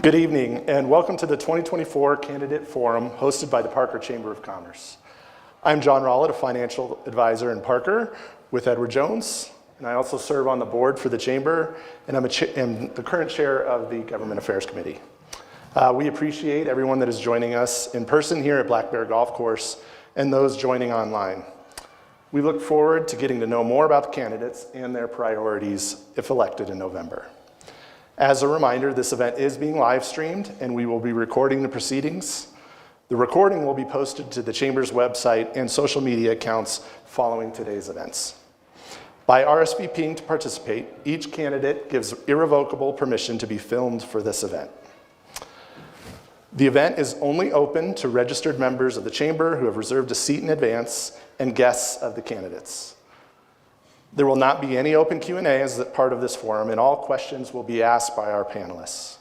Good evening, and welcome to the 2024 Candidate Forum hosted by the Parker Chamber of Commerce. I'm John Rollett, a financial advisor in Parker with Edward Jones, and I also serve on the board for the Chamber, and I'm the current chair of the Government Affairs Committee. We appreciate everyone that is joining us in person here at Black Bear Golf Course and those joining online. We look forward to getting to know more about the candidates and their priorities if elected in November. As a reminder, this event is being live streamed and we will be recording the proceedings. The recording will be posted to the Chamber's website and social media accounts following today's events. By RSVPing to participate, each candidate gives irrevocable permission to be filmed for this event. The event is only open to registered members of the Chamber who have reserved a seat in advance and guests of the candidates. There will not be any open Q&A as part of this forum, and all questions will be asked by our panelists.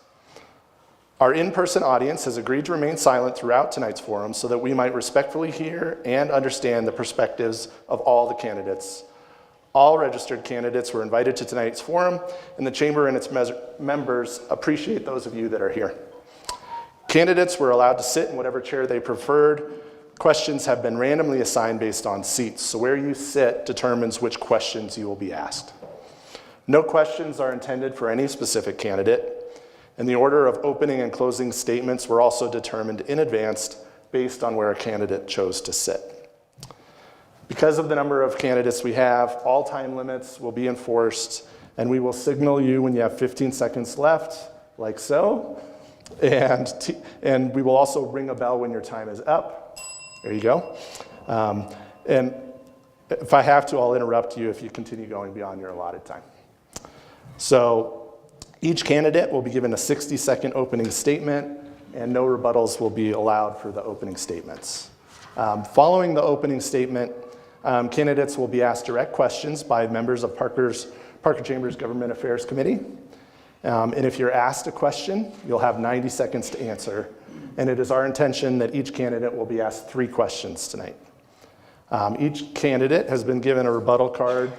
Our in-person audience has agreed to remain silent throughout tonight's forum so that we might respectfully hear and understand the perspectives of all the candidates. All registered candidates were invited to tonight's forum, and the Chamber and its members appreciate those of you that are here. Candidates were allowed to sit in whatever chair they preferred. Questions have been randomly assigned based on seats, so where you sit determines which questions you will be asked. No questions are intended for any specific candidate, and the order of opening and closing statements were also determined in advance based on where a candidate chose to sit. Because of the number of candidates we have, all time limits will be enforced, and we will signal you when you have 15 seconds left, like so, and we will also ring a bell when your time is up. There you go. And if I have to, I'll interrupt you if you continue going beyond your allotted time. So each candidate will be given a 60-second opening statement, and no rebuttals will be allowed for the opening statements. Following the opening statement, candidates will be asked direct questions by members of Parker Chamber's Government Affairs Committee. And if you're asked a question, you'll have 90 seconds to answer. And it is our intention that each candidate will be asked 3 questions tonight. Each candidate has been given a rebuttal card.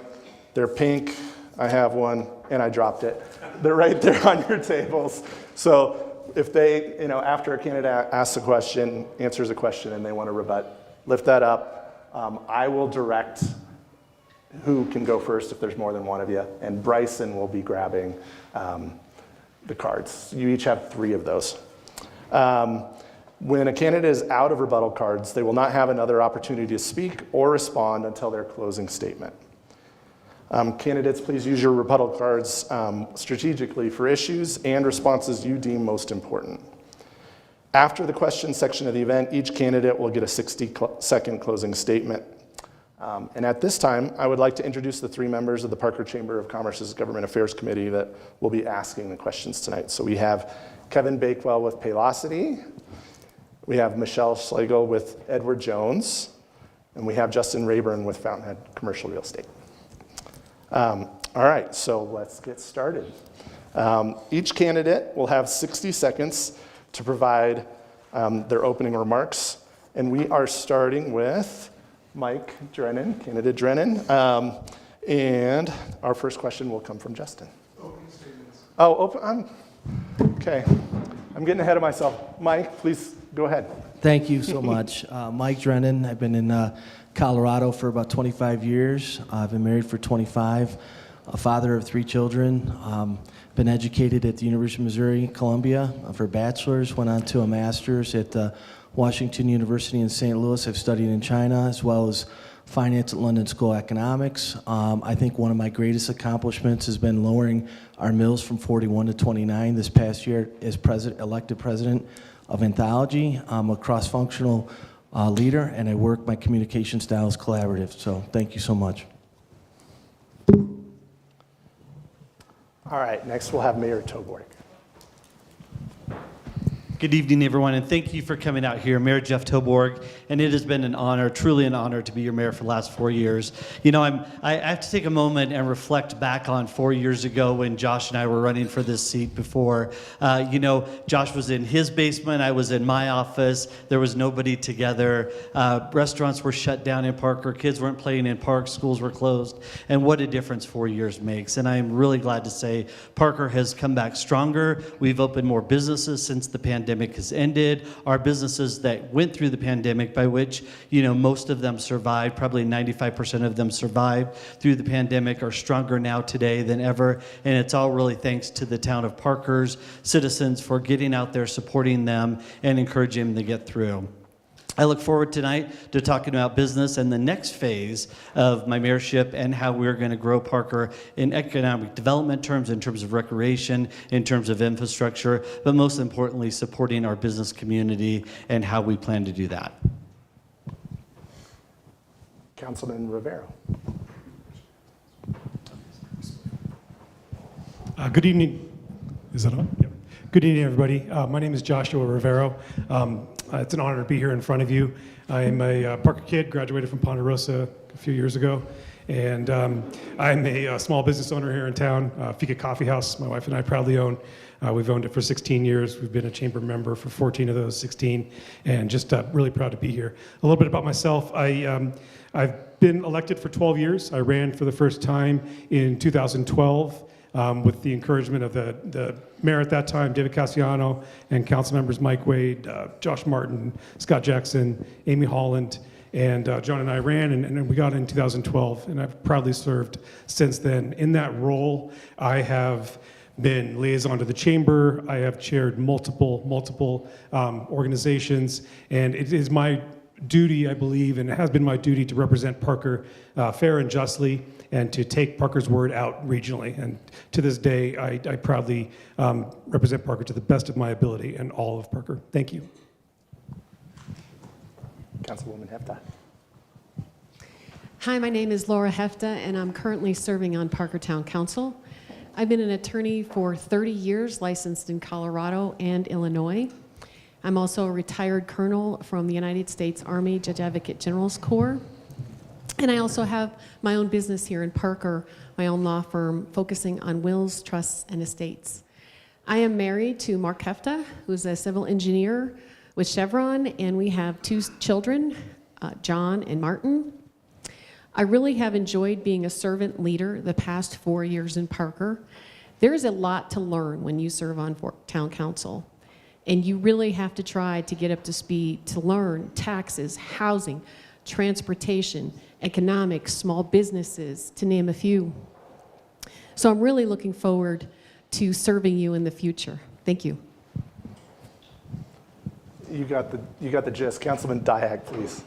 They're pink. I have one, and I dropped it. They're right there on your tables. So if they, after a candidate asks a question, answers a question, and they want to rebut, lift that up. I will direct who can go first if there's more than one of you, and Bryson will be grabbing the cards. You each have 3 of those. When a candidate is out of rebuttal cards, they will not have another opportunity to speak or respond until their closing statement. Candidates, please use your rebuttal cards strategically for issues and responses you deem most important. After the question section of the event, each candidate will get a 60-second closing statement. And at this time, I would like to introduce the 3 members of the Parker Chamber of Commerce's Government Affairs Committee that will be asking the questions tonight. So we have Kevin Bakewell with Paylocity, we have Michelle Schlegel with Edward Jones, and we have Justin Rayburn with Fountainhead Commercial Real Estate. All right, so let's get started. Each candidate will have 60 seconds to provide their opening remarks, and we are starting with Mike Drennan, candidate Drennan, and our first question will come from Justin. Opening statements. Okay. I'm getting ahead of myself. Mike, please go ahead. Thank you so much. Mike Drennan. I've been in Colorado for about 25 years. I've been married for 25, a father of 3 children. Been educated at the University of Missouri, Columbia for a bachelor's, went on to a master's at Washington University in St. Louis. I've studied in China as well as finance at London School of Economics. I think one of my greatest accomplishments has been lowering our mills from 41 to 29 this past year as elected president of Anthology. I'm a cross-functional leader, and I work my communication styles collaborative. So thank you so much. All right, next we'll have Mayor Toborek. Good evening, everyone, and thank you for coming out here. Mayor Jeff Toborg, and it has been an honor, truly an honor, to be your mayor for the last 4 years. You know, I have to take a moment and reflect back on 4 years ago when Josh and I were running for this seat before. Josh was in his basement, I was in my office, there was nobody together. Restaurants were shut down in Parker, kids weren't playing in parks, schools were closed, and what a difference 4 years makes. And I am really glad to say Parker has come back stronger. We've opened more businesses since the pandemic has ended. Our businesses that went through the pandemic, by which, most of them survived, probably 95% of them survived through the pandemic, are stronger now today than ever. And it's all really thanks to the town of Parker's citizens for getting out there, supporting them, and encouraging them to get through. I look forward tonight to talking about business and the next phase of my mayorship and how we're going to grow Parker in economic development terms, in terms of recreation, in terms of infrastructure, but most importantly, supporting our business community and how we plan to do that. Councilman Rivera. Good evening. Is that on? Yep. Good evening, everybody. My name is Joshua Rivero. It's an honor to be here in front of you. I am a Parker kid, graduated from Ponderosa a few years ago, and I'm a small business owner here in town, Fika Coffee House. My wife and I proudly own. We've owned it for 16 years. We've been a chamber member for 14 of those 16, and just really proud to be here. A little bit about myself. I've been elected for 12 years. I ran for the first time in 2012. With the encouragement of the mayor at that time, David Cassiano, and council members Mike Wade, Josh Martin, Scott Jackson, Amy Holland, and John and I ran, and we got in 2012, and I've proudly served since then. In that role, I have been liaison to the chamber. I have chaired multiple organizations, and it is my duty, I believe, and it has been my duty to represent Parker fair and justly, and to take Parker's word out regionally. And to this day, I proudly represent Parker to the best of my ability and all of Parker. Thank you. Councilwoman Hefta. Hi, my name is Laura Hefta, and I'm currently serving on Parker Town Council. I've been an attorney for 30 years, licensed in Colorado and Illinois. I'm also a retired colonel from the United States Army Judge Advocate General's Corps. And I also have my own business here in Parker, my own law firm focusing on wills, trusts, and estates. I am married to Mark Hefta, who's a civil engineer with Chevron, and we have 2 children, John and Martin. I really have enjoyed being a servant leader the past 4 years in Parker. There is a lot to learn when you serve on town council, and you really have to try to get up to speed to learn taxes, housing, transportation, economics, small businesses, to name a few. So I'm really looking forward to serving you in the future. Thank you. You got the gist. Councilman Diag, please.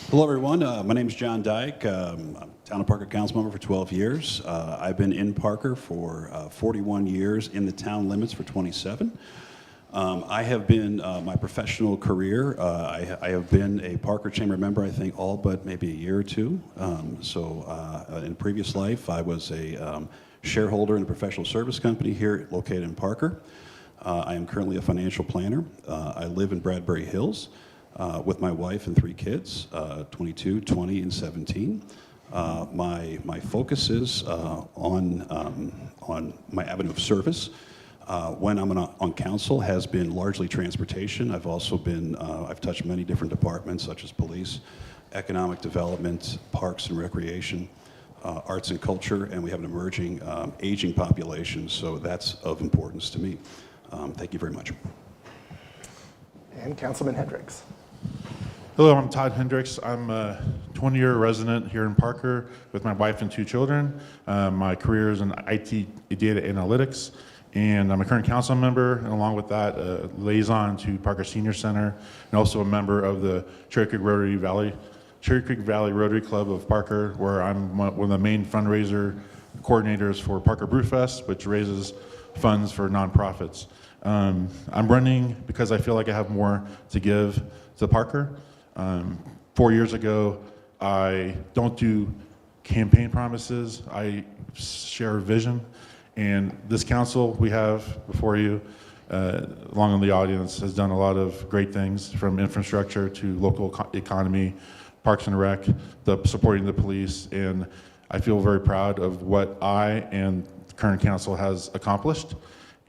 Hello, everyone. My name is John Dyke. I'm a Town of Parker council member for 12 years. I've been in Parker for 41 years, in the town limits for 27. I have been, my professional career, I have been a Parker Chamber member, I think all but maybe a year or two. In previous life, I was a shareholder in a professional service company here located in Parker. I am currently a financial planner. I live in Bradbury Hills with my wife and 3 kids, 22, 20, and 17. My focus is on my avenue of service. When I'm on council has been largely transportation. I've also been, I've touched many different departments such as police, economic development, parks and recreation, arts and culture, and we have an emerging aging population, so that's of importance to me. Thank you very much. And Councilman Hendricks. Hello, I'm Todd Hendricks. I'm a 20-year resident here in Parker with my wife and 2 children. My career is in IT data analytics, and I'm a current council member, and along with that, a liaison to Parker Senior Center, and also a member of the Cherry Creek Valley Rotary Club of Parker, where I'm one of the main fundraiser coordinators for Parker Brewfest, which raises funds for nonprofits. I'm running because I feel like I have more to give to Parker. 4 years ago, I don't do campaign promises, I share a vision. And this council we have before you along in the audience, has done a lot of great things, from infrastructure to local economy, Parks and Rec, supporting the police, and I feel very proud of what I and the current council has accomplished,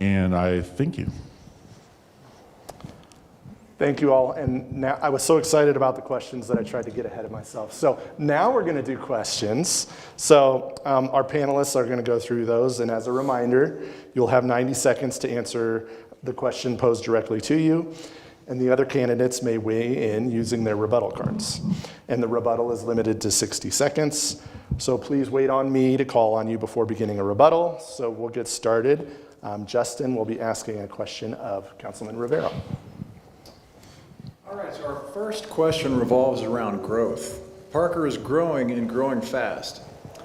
and I thank you. Thank you all. And now I was so excited about the questions that I tried to get ahead of myself. So now we're going to do questions. So our panelists are going to go through those. And as a reminder, you'll have 90 seconds to answer the question posed directly to you. And the other candidates may weigh in using their rebuttal cards. And the rebuttal is limited to 60 seconds. So please wait on me to call on you before beginning a rebuttal. So we'll get started. Justin will be asking a question of Councilman Rivera. All right, so our first question revolves around growth. Parker is growing and growing fast.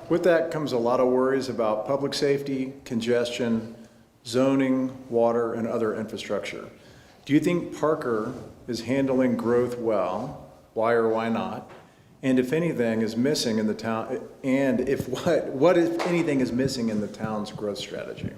With that comes a lot of worries about public safety, congestion, zoning, water, and other infrastructure. Do you think Parker is handling growth well? Why or why not? And if anything is missing in the town, and if what if anything is missing in the town's growth strategy?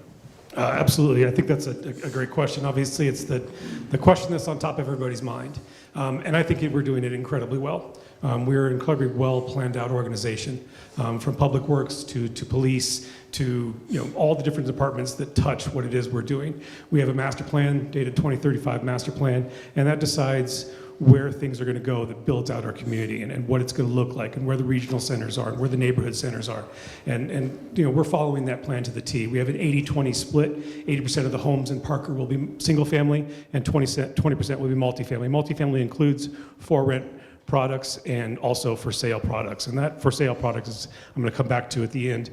Absolutely. I think that's a great question. Obviously, it's the question that's on top of everybody's mind. And I think we're doing it incredibly well. We're an incredibly well planned out organization, from public works to police to all the different departments that touch what it is we're doing. We have a master plan, dated 2035 master plan, and that decides where things are going to go, that builds out our community and what it's going to look like and where the regional centers are and where the neighborhood centers are. And we're following that plan to the T. We have an 80-20 split. 80% of the homes in Parker will be single family and 20% will be multifamily. Multifamily includes for rent products and also for sale products. And that for sale products is I'm going to come back to at the end.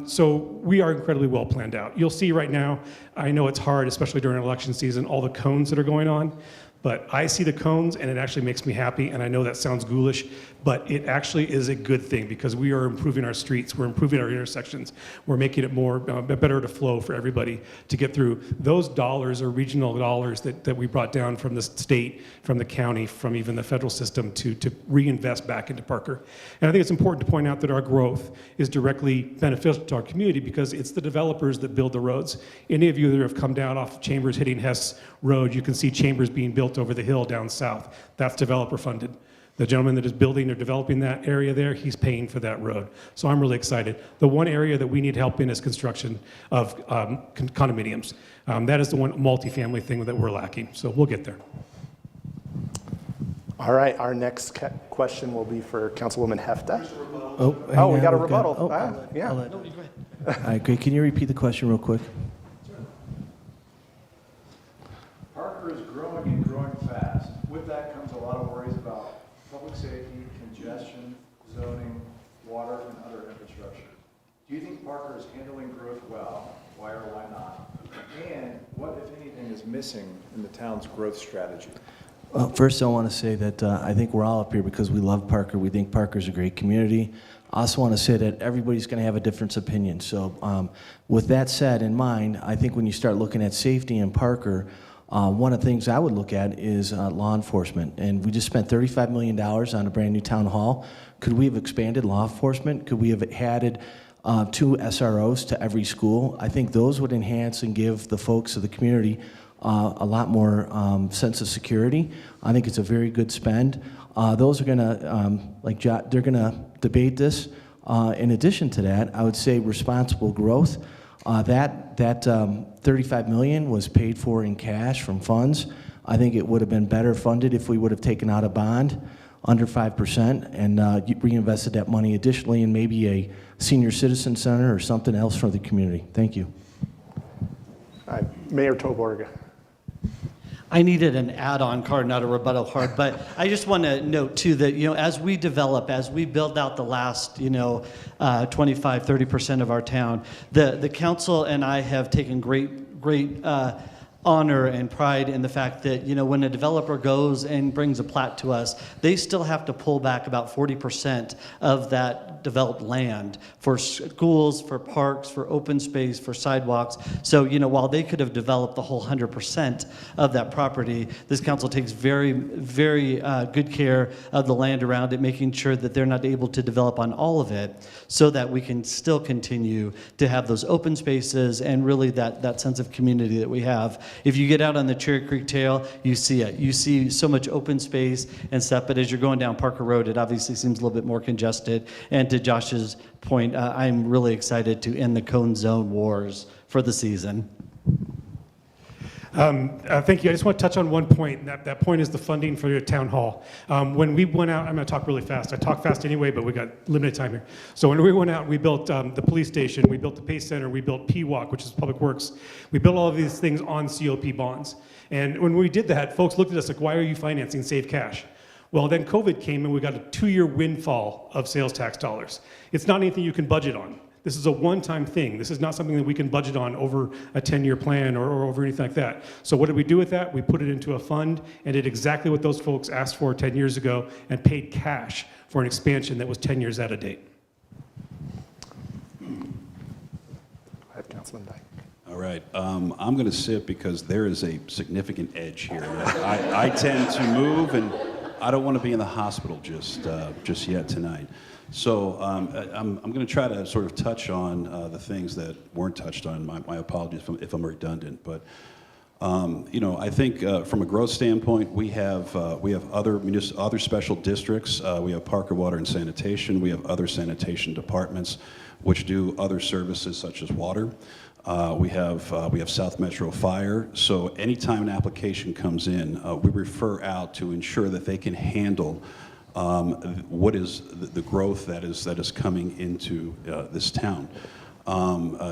So we are incredibly well planned out. You'll see right now, I know it's hard, especially during election season, all the cones that are going on. But I see the cones and it actually makes me happy, and I know that sounds ghoulish, but it actually is a good thing because we are improving our streets, we're improving our intersections, we're making it more better to flow for everybody to get through. Those dollars are regional dollars that we brought down from the state, from the county, from even the federal system to reinvest back into Parker. And I think it's important to point out that our growth is directly beneficial to our community because it's the developers that build the roads. Any of you that have come down off Chambers hitting Hess Road, you can see Chambers being built over the hill down south. That's developer funded. The gentleman that is building or developing that area there, he's paying for that road. So I'm really excited. The one area that we need help in is construction of condominiums. That is the one multifamily thing that we're lacking. So we'll get there. All right, our next question will be for Councilwoman Hefta. Oh, We got a we've rebuttal. Yeah. All right, great. Can you repeat the question real quick? Parker is growing and growing fast. With that comes a lot of worries about public safety, congestion, zoning, water, and other infrastructure. Do you think Parker is handling growth well? Why or why not? And what, if anything, is missing in the town's growth strategy? First, I want to say that I think we're all up here because we love Parker. We think Parker's a great community. I also want to say that everybody's going to have a different opinion. So with that said in mind, I think when you start looking at safety in Parker, one of the things I would look at is law enforcement. And we just spent $35 million on a brand new town hall. Could we have expanded law enforcement? Could we have added 2 SROs to every school? I think those would enhance and give the folks of the community a lot more sense of security. I think it's a very good spend. Those are gonna, they're gonna debate this. In addition to that, I would say responsible growth. That $35 million was paid for in cash from funds. I think it would have been better funded if we would have taken out a bond under 5% and reinvested that money additionally in maybe a senior citizen center or something else for the community. Thank you. All right, Mayor Toborg. I needed an add-on card, not a rebuttal card, but I just want to note too that, as we develop, as we build out the last, 25, 30% of our town, the council and I have taken great honor and pride in the fact that, when a developer goes and brings a plat to us, they still have to pull back about 40% of that undeveloped land for schools, for parks, for open space, for sidewalks. So, while they could have developed the whole 100% of that property, this council takes very, very good care of the land around it, making sure that they're not able to develop on all of it, so that we can still continue to have those open spaces and really that sense of community that we have. If you get out on the Cherry Creek Trail, you see it. You see so much open space and stuff, but as you're going down Parker Road, it obviously seems a little bit more congested. And to Josh's point, I'm really excited to end the cone zone wars for the season. Thank you. I just want to touch on one point. That point is the funding for your town hall. When we went out, I'm going to talk really fast. I talk fast anyway, but we got limited time here. So when we went out, we built the police station, we built the Pace Center, we built PWalk, which is Public Works. We built all of these things on COP bonds. And when we did that, folks looked at us like, why are you financing Save Cash? Well, then COVID came and we got a 2-year windfall of sales tax dollars. It's not anything you can budget on. This is a one-time thing. This is not something that we can budget on over a 10-year plan or over anything like that. So what did we do with that? We put it into a fund and did exactly what those folks asked for 10 years ago and paid cash for an expansion that was 10 years out of date. Go ahead, Councilman Dyke. All right, I'm going to sit because there is a significant edge here. I tend to move, and I don't want to be in the hospital just yet tonight. So I'm going to try to sort of touch on the things that weren't touched on. My apologies if I'm redundant, but I think from a growth standpoint, we have other special districts. We have Parker Water and Sanitation. We have other sanitation departments, which do other services such as water. We have South Metro Fire. So anytime an application comes in, we refer out to ensure that they can handle what is the growth that is coming into this town.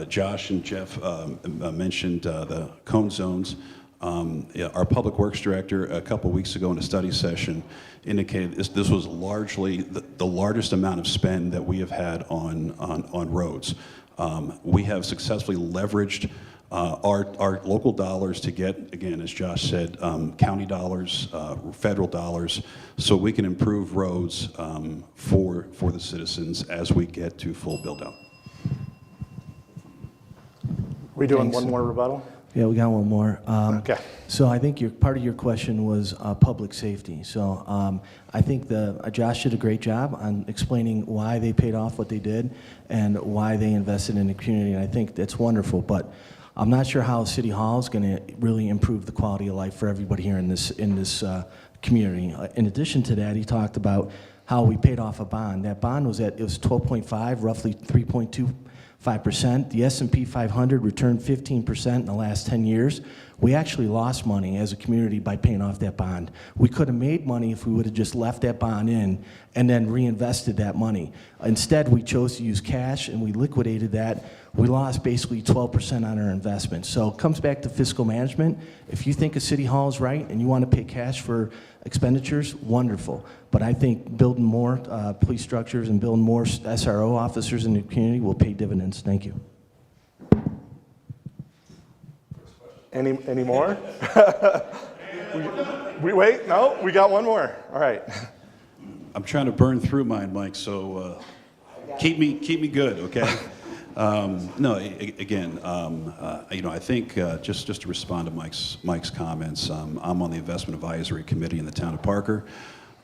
Josh and Jeff mentioned the cone zones. Our Public Works Director a couple weeks ago in a study session indicated this was largely the largest amount of spend that we have had on roads. We have successfully leveraged our local dollars to get, again, as Josh said, county dollars, federal dollars, so we can improve roads for the citizens as we get to full build-out. We doing Thanks. one more rebuttal? Yeah, we got one more. Okay. So I think part of your question was public safety. So I think Josh did a great job on explaining why they paid off what they did and why they invested in the community. And I think that's wonderful. But I'm not sure how City Hall is going to really improve the quality of life for everybody here in this community. In addition to that, he talked about how we paid off a bond. That bond was 12.5, roughly 3.25%. The S&P 500 returned 15% in the last 10 years. We actually lost money as a community by paying off that bond. We could have made money if we would have just left that bond in and then reinvested that money. Instead, we chose to use cash and we liquidated that. We lost basically 12% on our investment. So it comes back to fiscal management. If you think a city hall is right and you want to pay cash for expenditures, wonderful. But I think building more police structures and building more SRO officers in the community will pay dividends. Thank you. Any more? we wait? No, we got one more. All right. I'm trying to burn through mine, Mike, so keep me good, okay? Again, I think just to respond to Mike's comments, I'm on the Investment Advisory Committee in the town of Parker.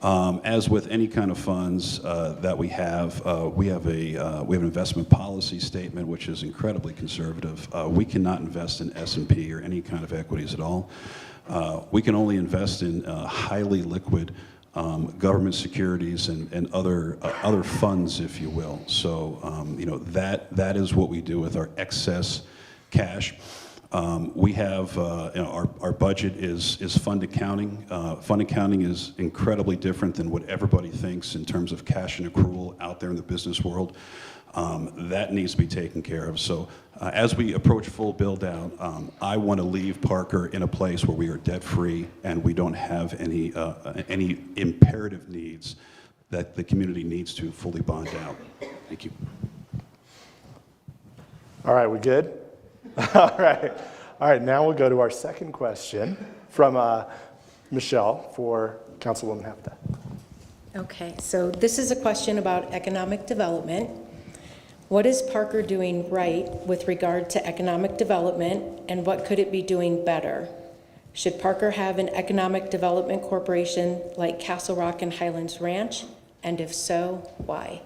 As with any kind of funds that we have an investment policy statement which is incredibly conservative. We cannot invest in S&P or any kind of equities at all. We can only invest in highly liquid government securities and other funds, if you will. So that is what we do with our excess cash. We have our budget is fund accounting. Fund accounting is incredibly different than what everybody thinks in terms of cash and accrual out there in the business world. That needs to be taken care of. So as we approach full build out, I want to leave Parker in a place where we are debt free and we don't have any imperative needs that the community needs to fully bond out. Thank you. All right, we good? All right, now we'll go to our second question from Michelle for Councilwoman Hafta. Okay, so this is a question about economic development. What is Parker doing right with regard to economic development, and what could it be doing better? Should Parker have an economic development corporation like Castle Rock and Highlands Ranch? And if so, why?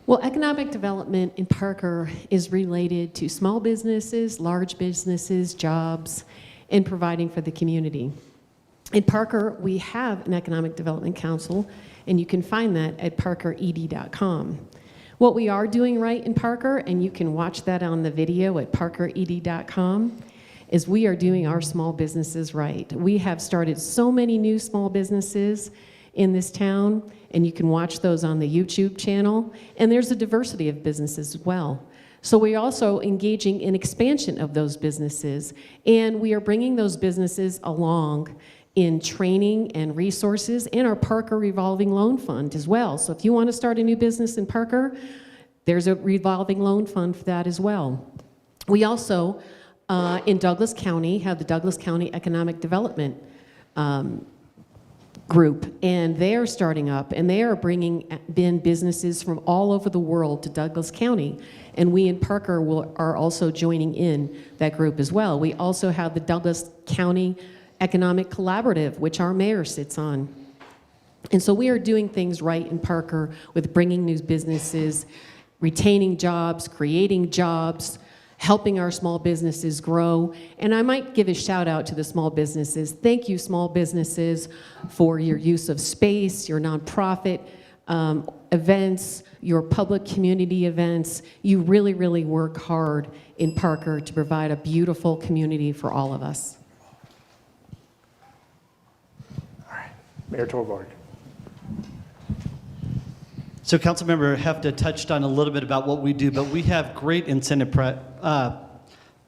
Well, economic development in Parker is related to small businesses, large businesses, jobs, and providing for the community. In Parker, we have an Economic Development Council, and you can find that at parkered.com. What we are doing right in Parker, and you can watch that on the video at parkered.com, is we are doing our small businesses right. We have started so many new small businesses in this town, and you can watch those on the YouTube channel, and there's a diversity of businesses as well. So we're also engaging in expansion of those businesses, and we are bringing those businesses along in training and resources and our Parker revolving loan fund as well. So if you want to start a new business in Parker, there's a revolving loan fund for that as well. We also, in Douglas County, have the Douglas County Economic Development Group, and they are starting up, and they are bringing in businesses from all over the world to Douglas County, and we in Parker are also joining in that group as well. We also have the Douglas County Economic Collaborative, which our mayor sits on. And so we are doing things right in Parker with bringing new businesses, retaining jobs, creating jobs, helping our small businesses grow. And I might give a shout out to the small businesses. Thank you, small businesses, for your use of space, your nonprofit events, your public community events. You really, really work hard in Parker to provide a beautiful community for all of us. Mayor Torborg. So Councilmember Hefta touched on a little bit about what we do, but we have great incentive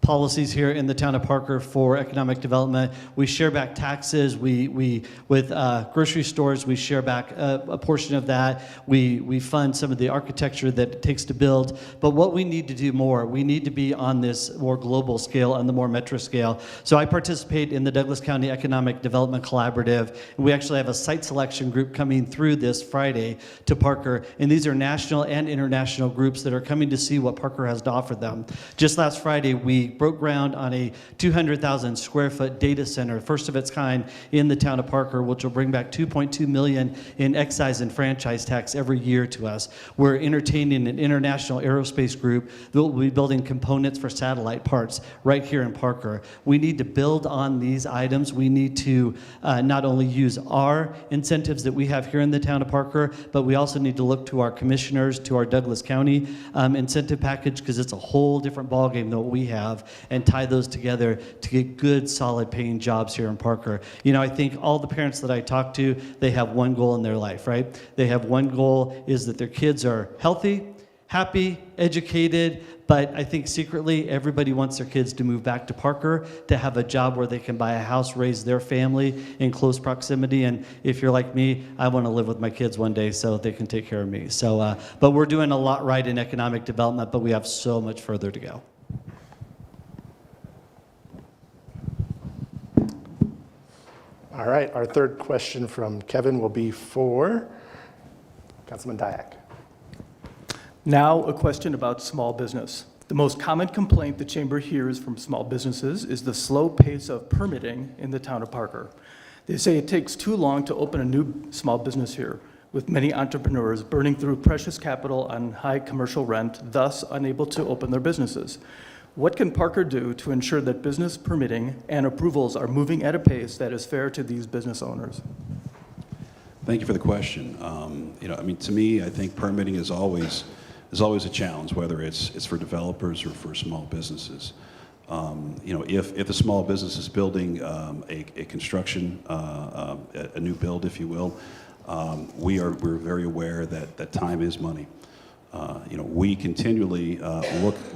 policies here in the town of Parker for economic development. We share back taxes. We with grocery stores, we share back a portion of that. We fund some of the architecture that it takes to build. But what we need to do more, we need to be on this more global scale, on the more metro scale. So I participate in the Douglas County Economic Development Collaborative. We actually have a site selection group coming through this Friday to Parker, and these are national and international groups that are coming to see what Parker has to offer them. Just last Friday, we broke ground on a 200,000 square foot data center, first of its kind in the town of Parker, which will bring back $2.2 million in excise and franchise tax every year to us. We're entertaining an international aerospace group that will be building components for satellite parts right here in Parker. We need to build on these items. We need to not only use our incentives that we have here in the town of Parker, but we also need to look to our commissioners, to our Douglas County incentive package, because it's a whole different ballgame than what we have, and tie those together to get good, solid paying jobs here in Parker. You know, I think all the parents that I talk to, they have one goal in their life, right? They have one goal, is that their kids are healthy, happy, educated, but I think secretly everybody wants their kids to move back to Parker, to have a job where they can buy a house, raise their family in close proximity. And if you're like me, I want to live with my kids one day so they can take care of me. So, but we're doing a lot right in economic development, but we have so much further to go. All right, our third question from Kevin will be for Councilman Dyak. Now, a question about small business. The most common complaint the Chamber hears from small businesses is the slow pace of permitting in the town of Parker. They say it takes too long to open a new small business here, with many entrepreneurs burning through precious capital on high commercial rent, thus unable to open their businesses. What can Parker do to ensure that business permitting and approvals are moving at a pace that is fair to these business owners? Thank you for the question. To me, I think permitting is always a challenge, whether it's for developers or for small businesses. If a small business is building a construction, a new build, if you will, we're very aware that time is money. We continually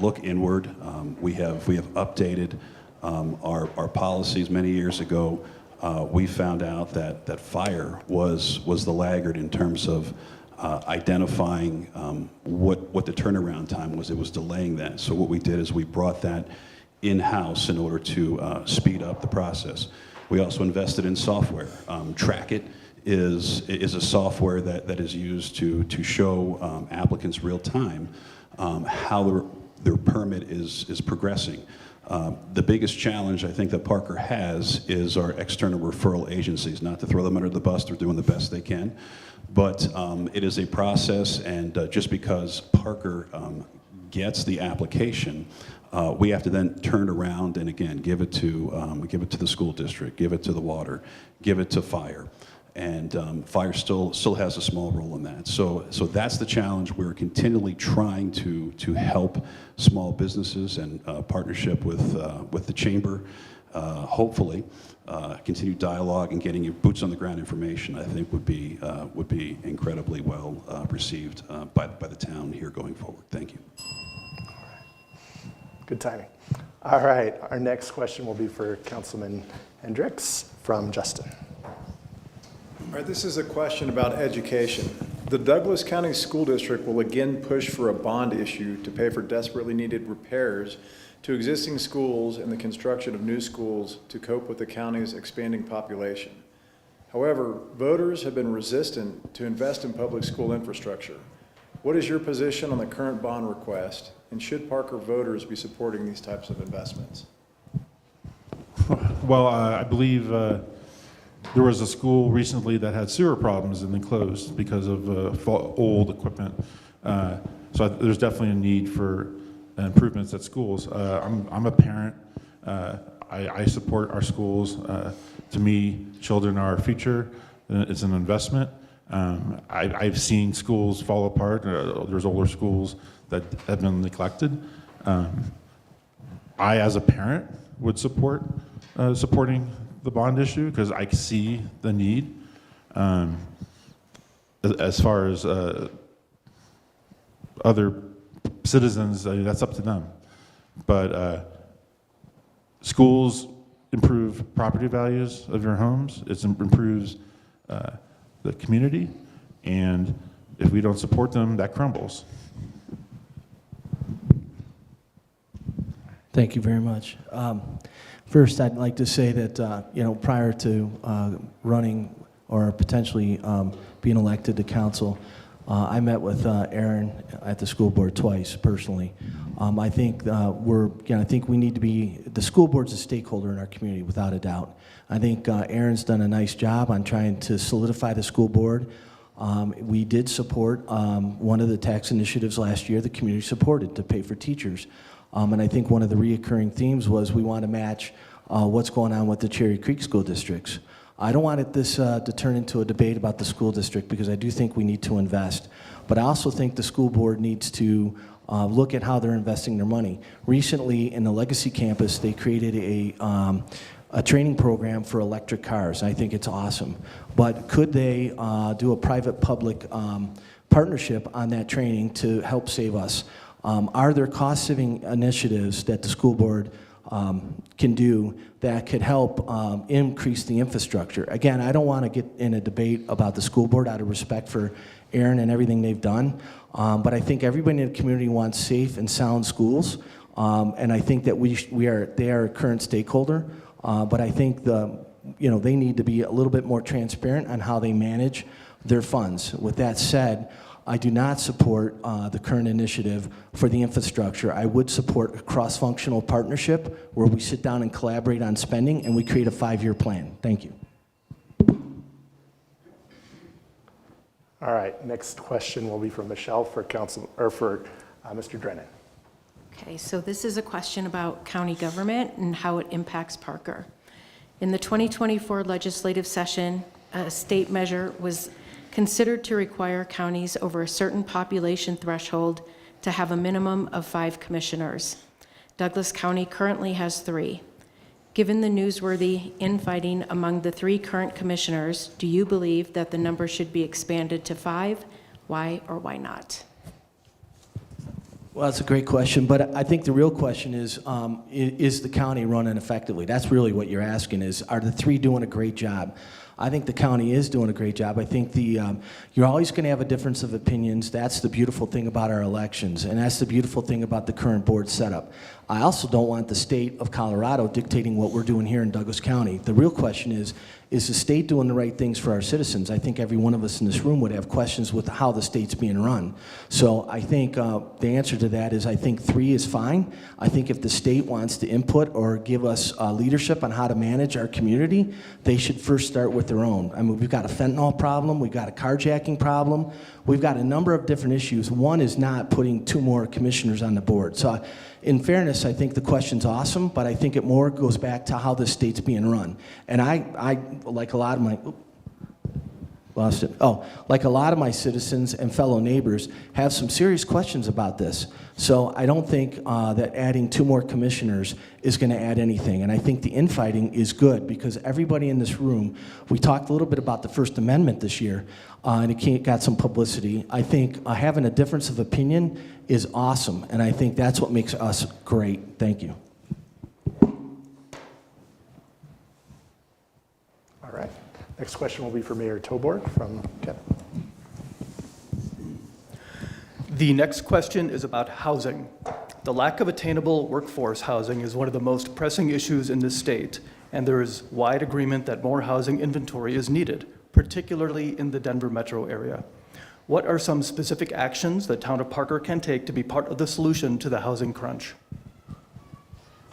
look inward. We have updated our policies many years ago. We found out that fire was the laggard in terms of identifying what the turnaround time was. It was delaying that. So what we did is we brought that in-house in order to speed up the process. We also invested in software, Track It, is a software that is used to show applicants real time how their permit is progressing. The biggest challenge I think that Parker has is our external referral agencies. Not to throw them under the bus, they're doing the best they can, but it is a process, and just because Parker gets the application, we have to then turn around and again give it to the school district, give it to the water, give it to fire. And fire still has a small role in that. So that's the challenge. We're continually trying to help small businesses, and partnership with the chamber. Hopefully, continued dialogue and getting your boots on the ground information, I think, would be incredibly well received by the town here going forward. Thank you. Good timing. All right, our next question will be for Councilman Hendricks from Justin. All right, this is a question about education. The Douglas County School District will again push for a bond issue to pay for desperately needed repairs to existing schools and the construction of new schools to cope with the county's expanding population. However, voters have been resistant to invest in public school infrastructure. What is your position on the current bond request, and should Parker voters be supporting these types of investments? Well, I believe there was a school recently that had sewer problems and then closed because of old equipment. So there's definitely a need for improvements at schools. I'm a parent. I support our schools. To me, children are our future. It's an investment. I've seen schools fall apart. There's older schools that have been neglected. I, as a parent, would support supporting the bond issue because I see the need. As far as other citizens, that's up to them. But schools improve property values of your homes. It improves the community, and if we don't support them, that crumbles. Thank you very much. First, I'd like to say that prior to running or potentially being elected to council, I met with Aaron at the school board twice personally. I think I think we need to be, the school board's a stakeholder in our community without a doubt. I think Aaron's done a nice job on trying to solidify the school board. We did support one of the tax initiatives last year, the community supported to pay for teachers. And I think one of the reoccurring themes was we want to match what's going on with the Cherry Creek school districts. I don't want this to turn into a debate about the school district because I do think we need to invest. But I also think the school board needs to look at how they're investing their money. Recently, in the Legacy campus, they created a training program for electric cars. I think it's awesome. But could they do a private-public partnership on that training to help save us? Are there cost-saving initiatives that the school board can do that could help increase the infrastructure? Again, I don't want to get in a debate about the school board out of respect for Aaron and everything they've done, but I think everybody in the community wants safe and sound schools, and I think that they are a current stakeholder, but I think they need to be a little bit more transparent on how they manage their funds. With that said, I do not support the current initiative for the infrastructure. I would support a cross-functional partnership where we sit down and collaborate on spending and we create a 5-year plan. Thank you. All right, next question will be from Michelle for Mr. Drennan. Okay, so this is a question about county government and how it impacts Parker. In the 2024 legislative session, a state measure was considered to require counties over a certain population threshold to have a minimum of 5 commissioners. Douglas County currently has 3. Given the newsworthy infighting among the 3 current commissioners, do you believe that the number should be expanded to 5? Why or why not? Well, that's a great question, but I think the real question is the county running effectively? That's really what you're asking is, are the 3 doing a great job? I think the county is doing a great job. I think you're always going to have a difference of opinions. That's the beautiful thing about our elections, and that's the beautiful thing about the current board setup. I also don't want the state of Colorado dictating what we're doing here in Douglas County. The real question is the state doing the right things for our citizens? I think every one of us in this room would have questions with how the state's being run. So I think the answer to that is I think 3 is fine. I think if the state wants to input or give us leadership on how to manage our community, they should first start with their own. I mean, we've got a fentanyl problem, we've got a carjacking problem, we've got a number of different issues. One is not putting 2 more commissioners on the board. So in fairness, I think the question's awesome, but I think it more goes back to how the state's being run. And I like a lot of my, lost it. Oh, like a lot of my citizens and fellow neighbors have some serious questions about this. So I don't think that adding 2 more commissioners is going to add anything. And I think the infighting is good because everybody in this room, we talked a little bit about the First Amendment this year, and it got some publicity. I think having a difference of opinion is awesome, and I think that's what makes us great. Thank you. All right. Next question will be for Mayor Toborg from Kent. The next question is about housing. The lack of attainable workforce housing is one of the most pressing issues in this state, and there is wide agreement that more housing inventory is needed, particularly in the Denver metro area. What are some specific actions the town of Parker can take to be part of the solution to the housing crunch?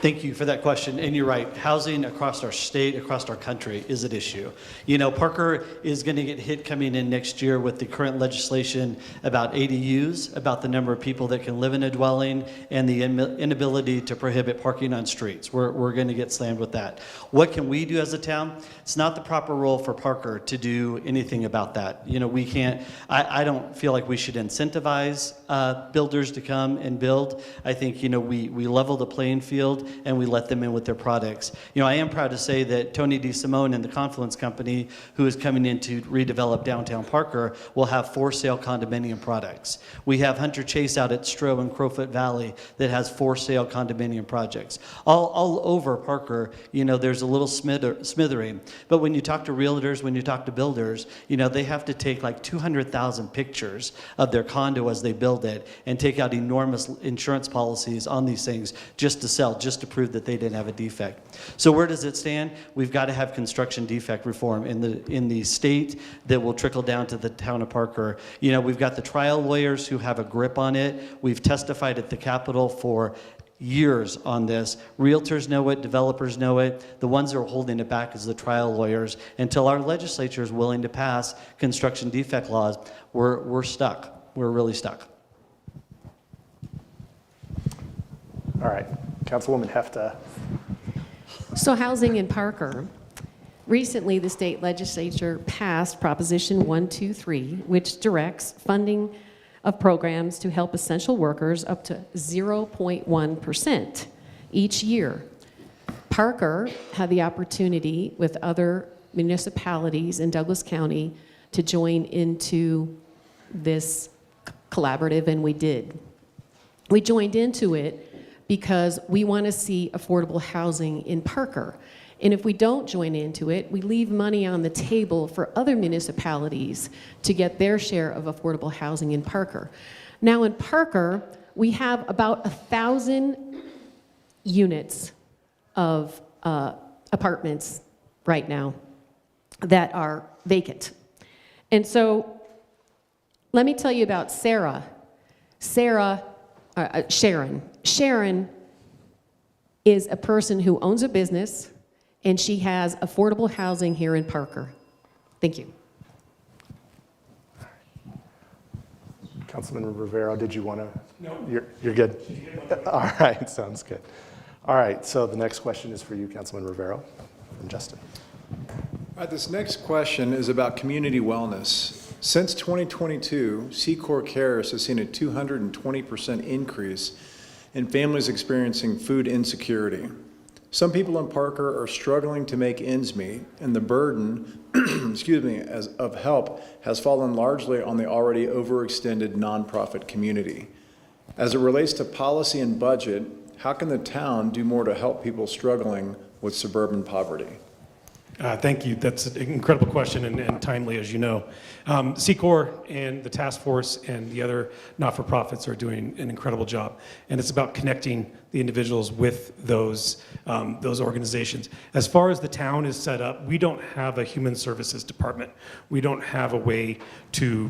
Thank you for that question. And you're right, housing across our state, across our country is an issue. You know, Parker is going to get hit coming in next year with the current legislation about ADUs, about the number of people that can live in a dwelling, and the inability to prohibit parking on streets. We're going to get slammed with that. What can we do as a town? It's not the proper role for Parker to do anything about that. You know, we can't, I don't feel like we should incentivize builders to come and build. I think, you know, we level the playing field and we let them in with their products. You know, I am proud to say that Tony DeSimone and the Confluence Company, who is coming in to redevelop downtown Parker, will have for sale condominium products. We have Hunter Chase out at Stroh and Crowfoot Valley that has for sale condominium projects. All over Parker, you know, there's a little smattering. But when you talk to realtors, when you talk to builders, you know, they have to take like 200,000 pictures of their condo as they build it and take out enormous insurance policies on these things just to sell, just to prove that they didn't have a defect. So where does it stand? We've got to have construction defect reform in the state that will trickle down to the town of Parker. You know, we've got the trial lawyers who have a grip on it. We've testified at the Capitol for years on this. Realtors know it, developers know it. The ones that are holding it back is the trial lawyers. Until our legislature is willing to pass construction defect laws, we're stuck. We're really stuck. All right. Councilwoman Hefta. So housing in Parker. Recently, the state legislature passed Proposition 123, which directs funding of programs to help essential workers up to 0.1% each year. Parker had the opportunity with other municipalities in Douglas County to join into this collaborative, and we did. We joined into it because we want to see affordable housing in Parker. And if we don't join into it, we leave money on the table for other municipalities to get their share of affordable housing in Parker. Now in Parker, we have about 1,000 units of apartments right now that are vacant. And so let me tell you about Sharon. Sharon is a person who owns a business, and she has affordable housing here in Parker. Thank you. Councilman Rivero, did you want to? No. You're good? All right, sounds good. All right, so the next question is for you, Councilman Rivero, from Justin. All right, this next question is about community wellness. Since 2022, Secor Cares has seen a 220% increase in families experiencing food insecurity. Some people in Parker are struggling to make ends meet, and the burden, of help has fallen largely on the already overextended nonprofit community. As it relates to policy and budget, how can the town do more to help people struggling with suburban poverty? Thank you. That's an incredible question and timely, as you know. Corps and the task force and the other not-for-profits are doing an incredible job. And it's about connecting the individuals with those organizations. As far as the town is set up, we don't have a human services department. We don't have a way to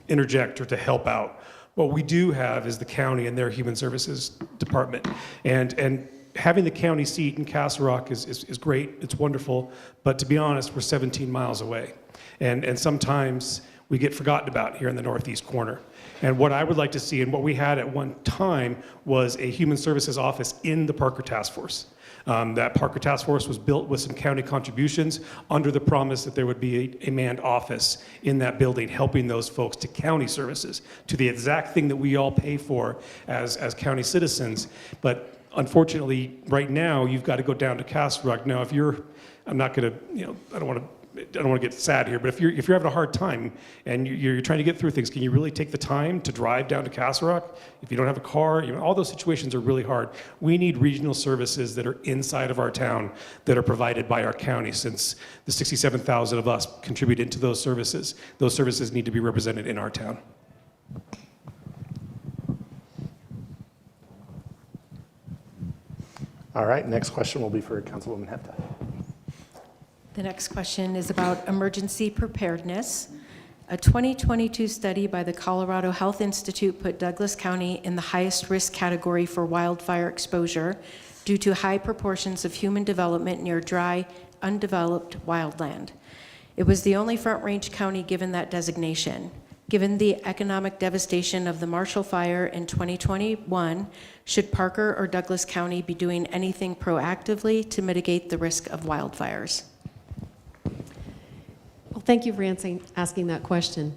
interject or to help out. What we do have is the county and their human services department. And having the county seat in Castle Rock is great, it's wonderful, but to be honest, we're 17 miles away. And sometimes we get forgotten about here in the northeast corner. And what I would like to see, and what we had at one time, was a human services office in the Parker Task Force. That Parker Task Force was built with some county contributions under the promise that there would be a manned office in that building helping those folks to county services, to the exact thing that we all pay for as county citizens. But unfortunately, right now, you've got to go down to Castle Rock. Now, if you're, I'm not going to, I don't want to get sad here, but if you're having a hard time and you're trying to get through things, can you really take the time to drive down to Castle Rock? If you don't have a car, all those situations are really hard. We need regional services that are inside of our town that are provided by our county, since the 67,000 of us contribute into those services. Those services need to be represented in our town. All right, next question will be for Councilwoman Hefta. The next question is about emergency preparedness. A 2022 study by the Colorado Health Institute put Douglas County in the highest risk category for wildfire exposure due to high proportions of human development near dry, undeveloped wildland. It was the only Front Range county given that designation. Given the economic devastation of the Marshall Fire in 2021, should Parker or Douglas County be doing anything proactively to mitigate the risk of wildfires? Well, thank you for asking that question.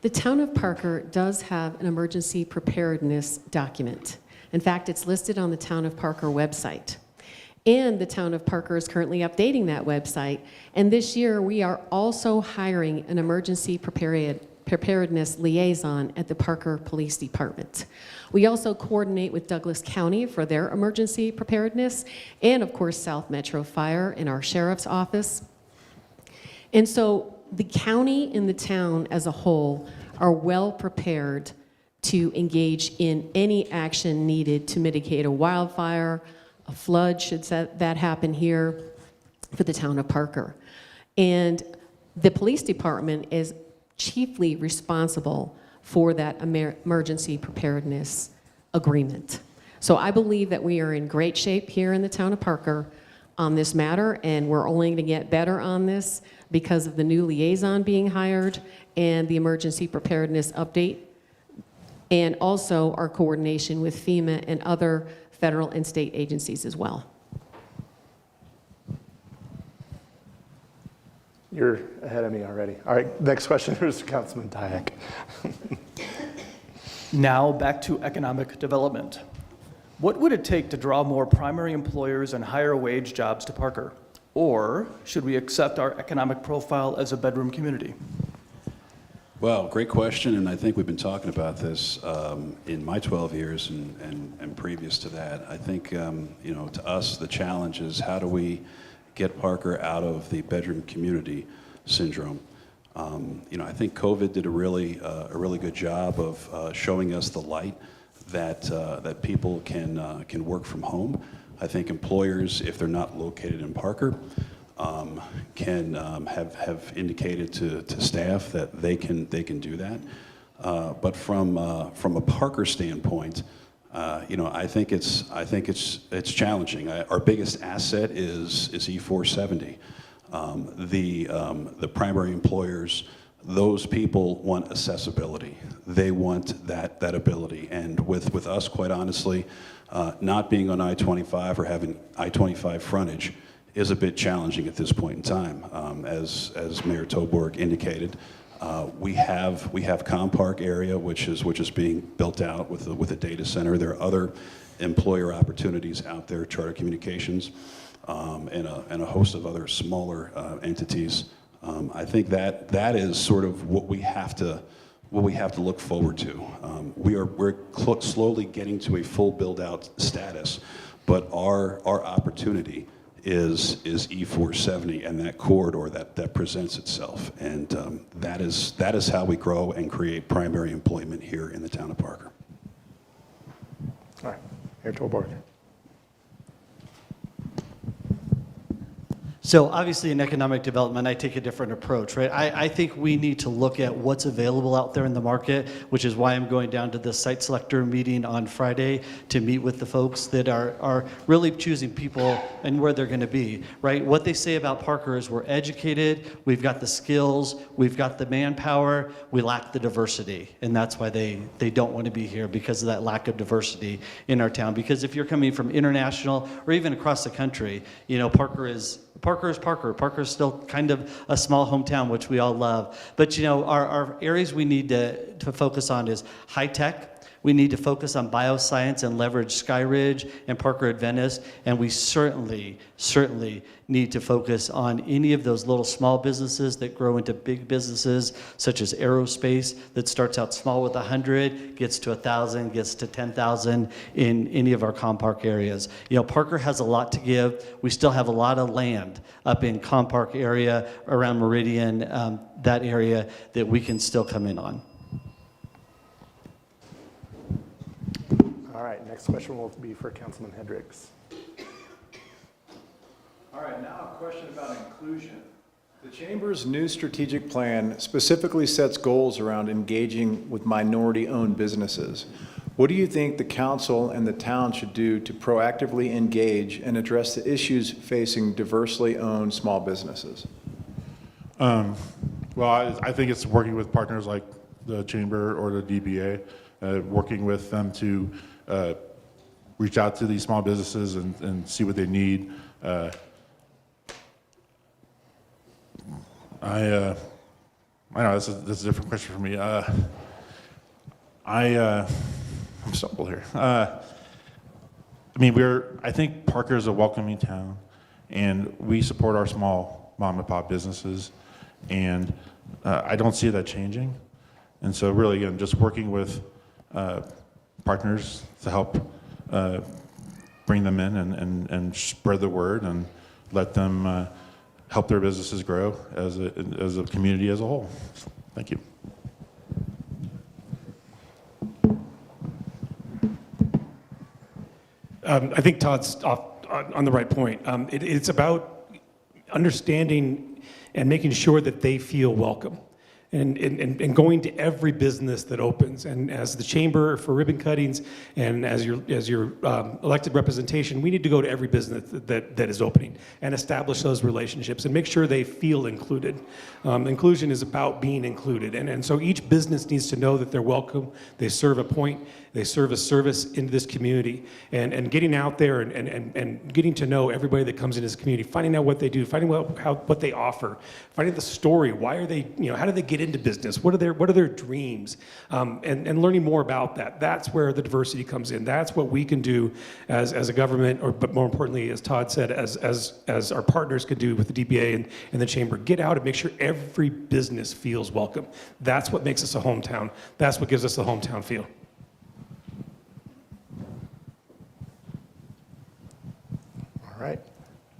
The town of Parker does have an emergency preparedness document. In fact, it's listed on the Town of Parker website. And the town of Parker is currently updating that website. And this year, we are also hiring an emergency preparedness liaison at the Parker Police Department. We also coordinate with Douglas County for their emergency preparedness, and of course South Metro Fire in our sheriff's office. And so the county and the town as a whole are well prepared to engage in any action needed to mitigate a wildfire, a flood, should that happen here, for the town of Parker. And the police department is chiefly responsible for that emergency preparedness agreement. So I believe that we are in great shape here in the town of Parker on this matter, and we're only going to get better on this because of the new liaison being hired and the emergency preparedness update, and also our coordination with FEMA and other federal and state agencies as well. You're ahead of me already. All right, next question is Councilman Dyack. Now back to economic development. What would it take to draw more primary employers and higher wage jobs to Parker? Or should we accept our economic profile as a bedroom community? Well, great question, and I think we've been talking about this in my 12 years and previous to that. I think, to us, the challenge is how do we get Parker out of the bedroom community syndrome? I think COVID did a really good job of showing us the light that people can work from home. I think employers, if they're not located in Parker, can have indicated to staff that they can do that. But from a Parker standpoint, I think it's challenging. Our biggest asset is E470. The primary employers, those people want accessibility. They want that ability. And with us, quite honestly, not being on I-25 or having I-25 frontage is a bit challenging at this point in time. As Mayor Toborg indicated, we have Compark area, which is being built out with a data center. There are other employer opportunities out there, Charter Communications, and a host of other smaller entities. I think that is sort of what we have to look forward to. We're slowly getting to a full build-out status, but our opportunity is E470 and that corridor that presents itself. And that is how we grow and create primary employment here in the town of Parker. All right, Mayor Tolborg. So obviously in economic development, I take a different approach, right? I think we need to look at what's available out there in the market, which is why I'm going down to the site selector meeting on Friday to meet with the folks that are really choosing people and where they're going to be, right? What they say about Parker is we're educated, we've got the skills, we've got the manpower, we lack the diversity. And that's why they don't want to be here, because of that lack of diversity in our town. Because if you're coming from international or even across the country, you know, Parker is Parker. Parker is still kind of a small hometown, which we all love. But you know, our areas we need to focus on is high tech. We need to focus on bioscience and leverage Sky Ridge and Parker Adventist. And we certainly need to focus on any of those little small businesses that grow into big businesses, such as aerospace, that starts out small with 100, gets to 1,000, gets to 10,000 in any of our Compark areas. You know, Parker has a lot to give. We still have a lot of land up in Compark area, around Meridian, that area that we can still come in on. All right, next question will be for Councilman Hendricks. All right, now a question about inclusion. The Chamber's new strategic plan specifically sets goals around engaging with minority-owned businesses. What do you think the council and the town should do to proactively engage and address the issues facing diversely owned small businesses? Well, I think it's working with partners like the Chamber or the DBA, working with them to reach out to these small businesses and see what they need. I know this is a different question for me. I'm stumbled here. I think Parker is a welcoming town, and we support our small mom and pop businesses, and I don't see that changing. And so really, again, just working with partners to help bring them in and spread the word and let them help their businesses grow as a community as a whole. Thank you. I think Todd's on the right point. It's about understanding and making sure that they feel welcome. And going to every business that opens. And as the chamber for ribbon cuttings and as your elected representation, we need to go to every business that is opening and establish those relationships and make sure they feel included. Inclusion is about being included. And so each business needs to know that they're welcome, they serve a point, they serve a service into this community. And getting out there and getting to know everybody that comes into this community, finding out what they do, finding out what they offer, finding the story, why are they, how do they get into business? What are their dreams? And learning more about that. That's where the diversity comes in. That's what we can do as a government, but more importantly, as Todd said, as our partners could do with the DBA and the chamber. Get out and make sure every business feels welcome. That's what makes us a hometown. That's what gives us the hometown feel. All right,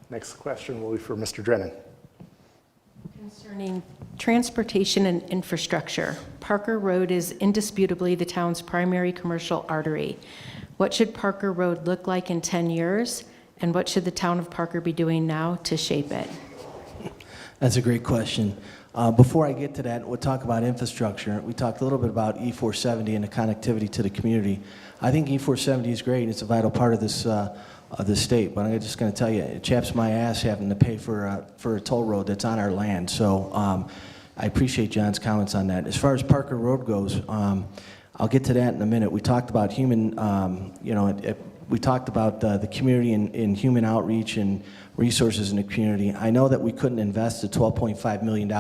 next question will be for Mr. Drennan. Concerning transportation and infrastructure, Parker Road is indisputably the town's primary commercial artery. What should Parker Road look like in 10 years, and what should the town of Parker be doing now to shape it? That's a great question. Before I get to that, we'll talk about infrastructure. We talked a little bit about E470 and the connectivity to the community. I think E470 is great. It's a vital part of this state, but I'm just going to tell you, it chaps my ass having to pay for a toll road that's on our land. So I appreciate John's comments on that. As far as Parker Road goes, I'll get to that in a minute. We talked about we talked about the community and human outreach and resources in the community. I know that we couldn't invest the $12.5 million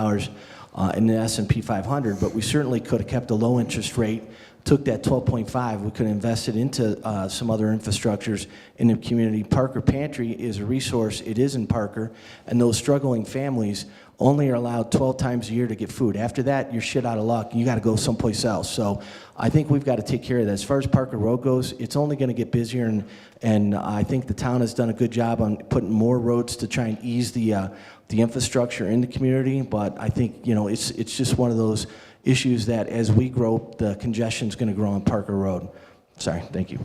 in the S&P 500, but we certainly could have kept a low interest rate, took that 12.5, we could have invested into some other infrastructures in the community. Parker Pantry is a resource. It is in Parker, and those struggling families only are allowed 12 times a year to get food. After that, you're shit out of luck. You got to go someplace else. So I think we've got to take care of that. As far as Parker Road goes, it's only going to get busier, and I think the town has done a good job on putting more roads to try and ease the infrastructure in the community. But I think, you know, it's just one of those issues that as we grow, the congestion's going to grow on Parker Road. Sorry, thank you.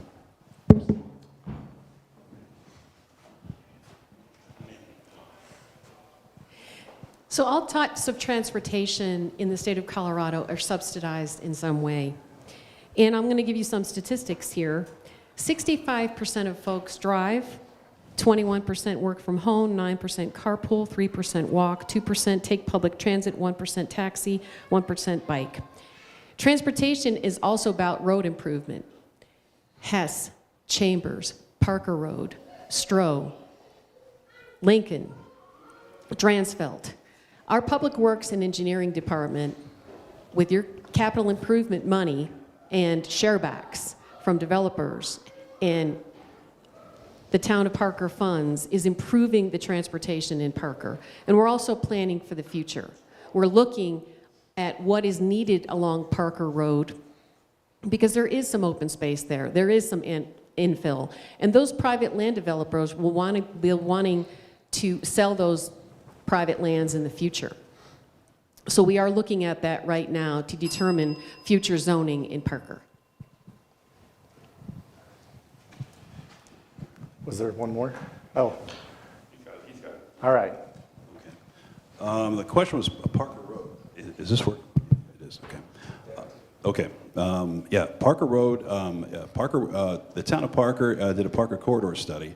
So all types of transportation in the state of Colorado are subsidized in some way. And I'm going to give you some statistics here. 65% of folks drive, 21% work from home, 9% carpool, 3% walk, 2% take public transit, 1% taxi, 1% bike. Transportation is also about road improvement. Hess, Chambers, Parker Road, Stroh, Lincoln, Dransfeld. Our Public Works and Engineering Department, with your capital improvement money and sharebacks from developers and the town of Parker funds, is improving the transportation in Parker. And we're also planning for the future. We're looking at what is needed along Parker Road because there is some open space there. There is some infill. And those private land developers will be wanting to sell those private lands in the future. So we are looking at that right now to determine future zoning in Parker. Was there one more? Oh. He's got it. All right. The question was Parker Road. Is this work? It is, okay. Yeah, Parker Road, the town of Parker did a Parker corridor study.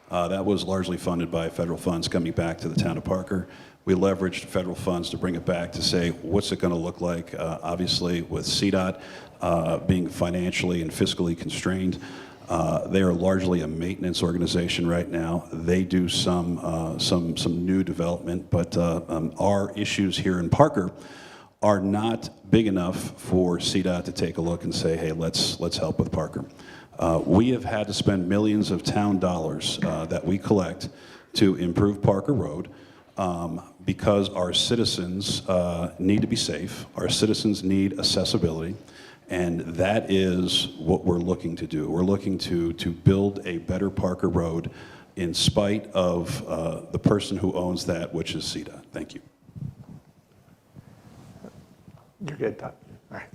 That was largely funded by federal funds coming back to the town of Parker. We leveraged federal funds to bring it back to say, what's it going to look like? Obviously, with CDOT being financially and fiscally constrained, they are largely a maintenance organization right now. They do some new development, but our issues here in Parker are not big enough for CDOT to take a look and say, hey, let's help with Parker. We have had to spend millions of town dollars that we collect to improve Parker Road because our citizens need to be safe, our citizens need accessibility, and that is what we're looking to do. We're looking to build a better Parker Road in spite of the person who owns that, which is CDOT. Thank you. You're good, Todd. All right.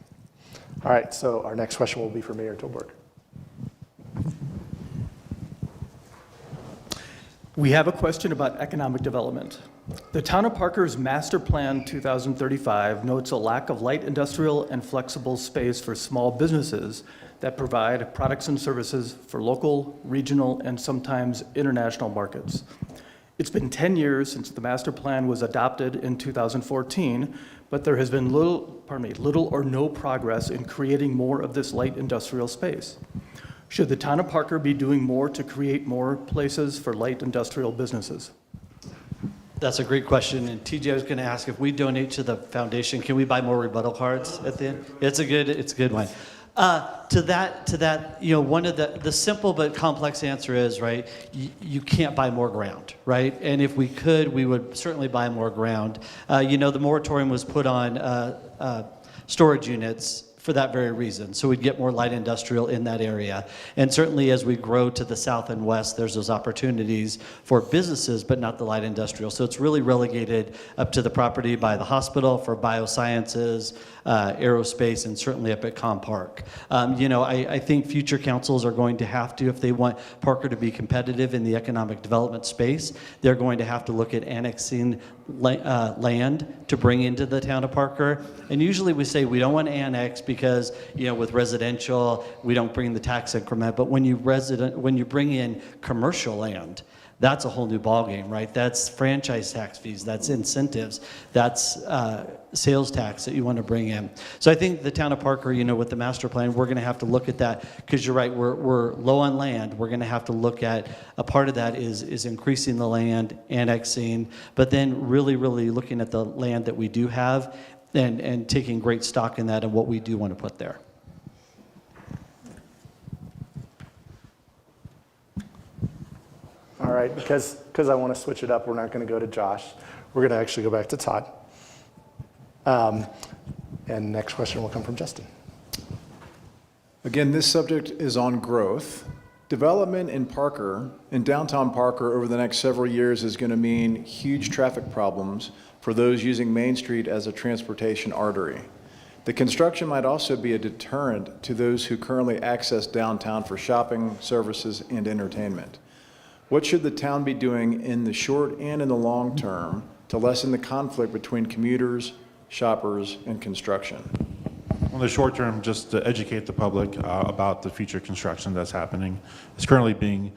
All right, so our next question will be for Mayor Tilburg. We have a question about economic development. The Town of Parker's Master Plan 2035 notes a lack of light industrial and flexible space for small businesses that provide products and services for local, regional, and sometimes international markets. It's been 10 years since the master plan was adopted in 2014, but there has been little or no progress in creating more of this light industrial space. Should the town of Parker be doing more to create more places for light industrial businesses? That's a great question. And TJ, I was going to ask, if we donate to the foundation, can we buy more rebuttal cards at the end? It's a good one. To that, you know, one of the simple but complex answer is, right, you can't buy more ground, right? And if we could, we would certainly buy more ground. You know, the moratorium was put on storage units for that very reason. So we'd get more light industrial in that area. And certainly as we grow to the south and west, there's those opportunities for businesses, but not the light industrial. So it's really relegated up to the property by the hospital for biosciences, aerospace, and certainly up at Com Park. You know, I think future councils are going to have to, if they want Parker to be competitive in the economic development space, they're going to have to look at annexing land to bring into the town of Parker. And usually we say we don't want to annex because, you know, with residential, we don't bring the tax increment. But when you bring in commercial land, that's a whole new ballgame, right? That's franchise tax fees, that's incentives, that's sales tax that you want to bring in. So I think the town of Parker, you know, with the master plan, we're going to have to look at that because you're right, we're low on land. We're going to have to look at a part of that is increasing the land, annexing, but then really looking at the land that we do have and taking great stock in that and what we do want to put there. All right, because I want to switch it up, we're not going to go to Josh. We're going to actually go back to Todd. And next question will come from Justin. Again, this subject is on growth. Development in downtown Parker over the next several years is going to mean huge traffic problems for those using Main Street as a transportation artery. The construction might also be a deterrent to those who currently access downtown for shopping, services, and entertainment. What should the town be doing in the short and in the long term to lessen the conflict between commuters, shoppers, and construction? In the short term, just to educate the public about the future construction that's happening. It's currently being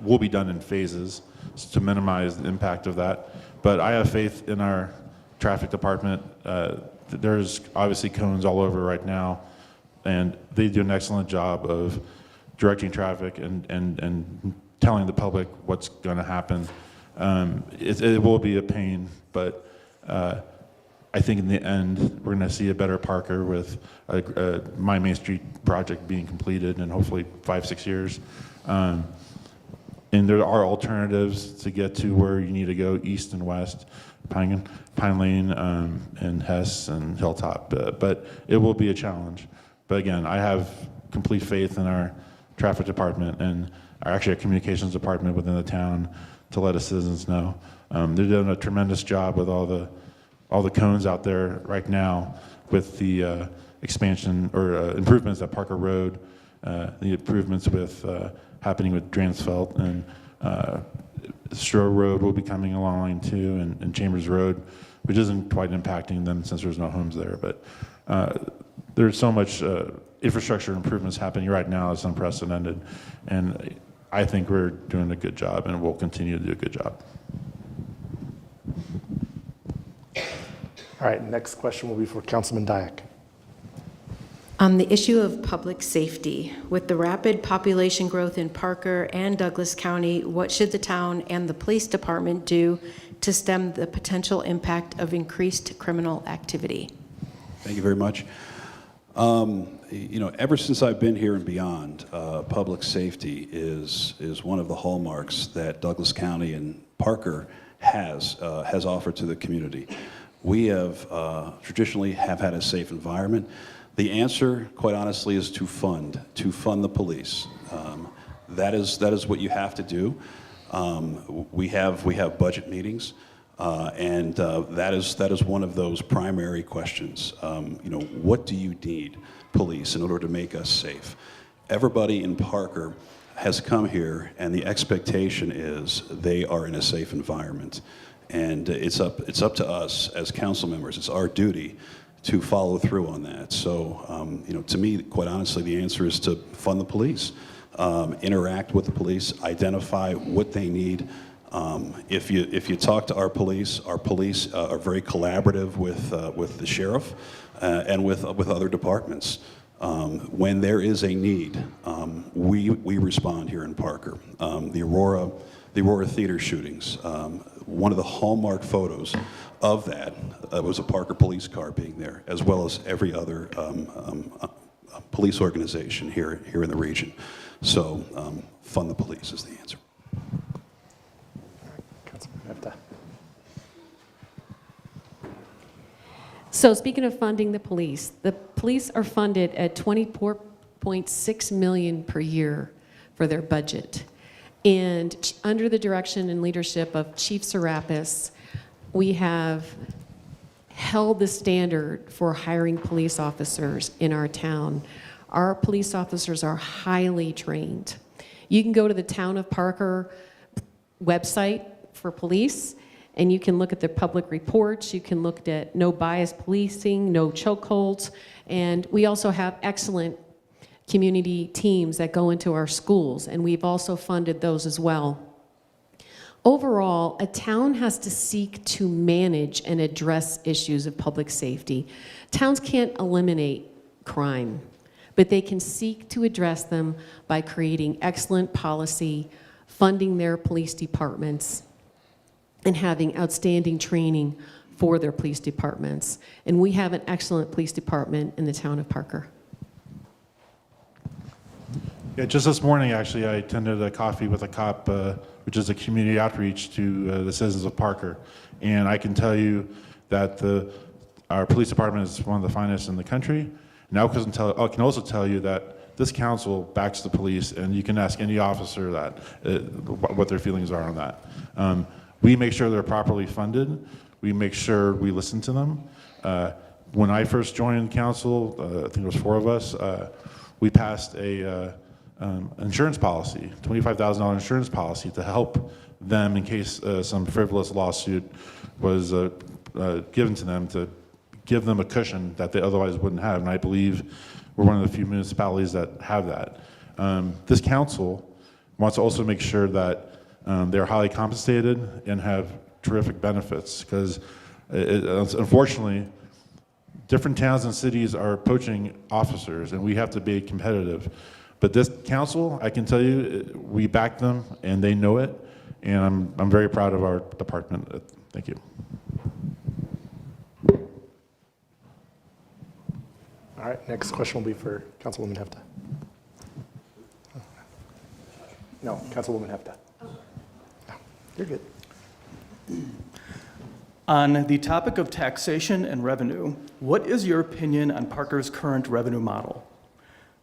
will be done in phases to minimize the impact of that. But I have faith in our traffic department. There's obviously cones all over right now, and they do an excellent job of directing traffic and telling the public what's going to happen. It will be a pain, but I think in the end, we're going to see a better Parker with My Main Street project being completed in hopefully 5-6 years. And there are alternatives to get to where you need to go, east and west, Pine Lane and Hess and Hilltop. But it will be a challenge. But again, I have complete faith in our traffic department and our communications department within the town to let us citizens know. They're doing a tremendous job with all the cones out there right now with the expansion or improvements at Parker Road, the improvements with happening with Dransfeld, and Stroh Road will be coming along too, and Chambers Road, which isn't quite impacting them since there's no homes there. But there's so much infrastructure improvements happening right now, it's unprecedented. And I think we're doing a good job, and we'll continue to do a good job. All right, next question will be for Councilman Dyack. On the issue of public safety, with the rapid population growth in Parker and Douglas County, what should the town and the police department do to stem the potential impact of increased criminal activity? Thank you very much. Ever since I've been here and beyond, public safety is one of the hallmarks that Douglas County and Parker has offered to the community. We have traditionally have had a safe environment. The answer, quite honestly, is to fund the police. That is what you have to do. We have budget meetings, and that is one of those primary questions. What do you need, police, in order to make us safe? Everybody in Parker has come here, and the expectation is they are in a safe environment. And it's up to us as council members. It's our duty to follow through on that. So, to me, quite honestly, the answer is to fund the police, interact with the police, identify what they need. If you talk to our police are very collaborative with the sheriff and with other departments. When there is a need, we respond here in Parker. The Aurora Theater shootings. One of the hallmark photos of that was a Parker police car being there, as well as every other police organization here in the region. So, fund the police is the answer. So speaking of funding the police are funded at $24.6 million per year for their budget. And under the direction and leadership of Chief Serapis, we have held the standard for hiring police officers in our town. Our police officers are highly trained. You can go to the Town of Parker website for police, and you can look at their public reports. You can look at no bias policing, no chokeholds, and we also have excellent community teams that go into our schools, and we've also funded those as well. Overall, a town has to seek to manage and address issues of public safety. Towns can't eliminate crime, but they can seek to address them by creating excellent policy, funding their police departments, and having outstanding training for their police departments. And we have an excellent police department in the town of Parker. Yeah, just this morning, actually, I attended a coffee with a cop, which is a community outreach to the citizens of Parker. And I can tell you that our police department is one of the finest in the country. And I can also tell you that this council backs the police, and you can ask any officer that what their feelings are on that. We make sure they're properly funded. We make sure we listen to them. When I first joined council, I think it was 4 of us, we passed a insurance policy, $25,000 insurance policy to help them in case some frivolous lawsuit was given to them, to give them a cushion that they otherwise wouldn't have. And I believe we're one of the few municipalities that have that. This council wants to also make sure that they're highly compensated and have terrific benefits, because unfortunately, different towns and cities are poaching officers, and we have to be competitive. But this council, I can tell you, we back them, and they know it, and I'm very proud of our department. Thank you. All right, next question will be for Councilwoman Hefta. No, Councilwoman Hefta. No, you're good. On the topic of taxation and revenue, what is your opinion on Parker's current revenue model?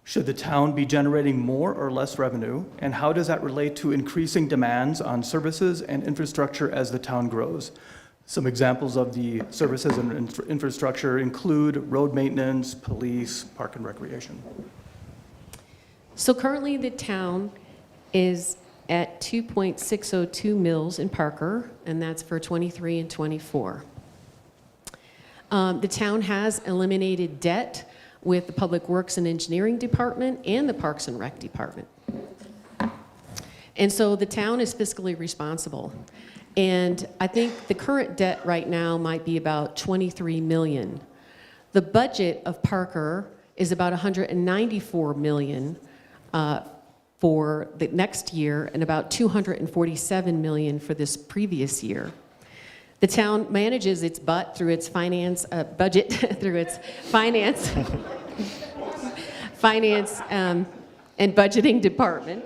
Should the town be generating more or less revenue, and how does that relate to increasing demands on services and infrastructure as the town grows? Some examples of the services and infrastructure include road maintenance, police, park and recreation. So currently, the town is at 2.602 mills in Parker, and that's for 23 and 24. The town has eliminated debt with the Public Works and Engineering Department and the Parks and Rec Department. And so the town is fiscally responsible. And I think the current debt right now might be about 23 million. The budget of Parker is about 194 million for the next year, and about 247 million for this previous year. The town manages its butt through its finance budget, through its finance, and budgeting department.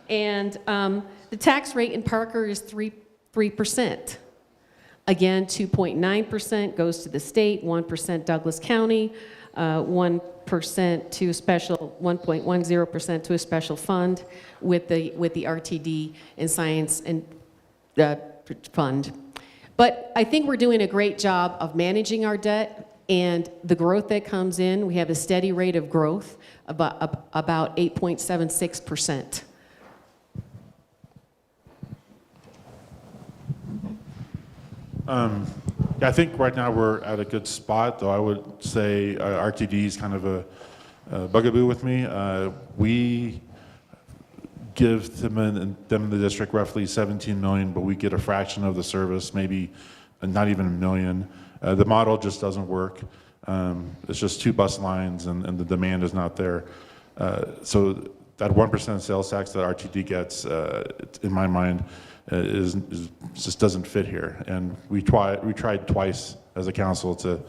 And the tax rate in Parker is 3%. Again, 2.9% goes to the state, 1% Douglas County, 1% to a special, 1.10% to a special fund with the RTD and science and fund. But I think we're doing a great job of managing our debt and the growth that comes in. We have a steady rate of growth, about 8.76%. I think right now we're at a good spot, though I would say RTD is kind of a bugaboo with me. We give them in the district roughly 17 million, but we get a fraction of the service, maybe not even $1 million. The model just doesn't work. It's just 2 bus lines, and the demand is not there. So that 1% sales tax that RTD gets, in my mind, is just doesn't fit here. And we tried twice as a council to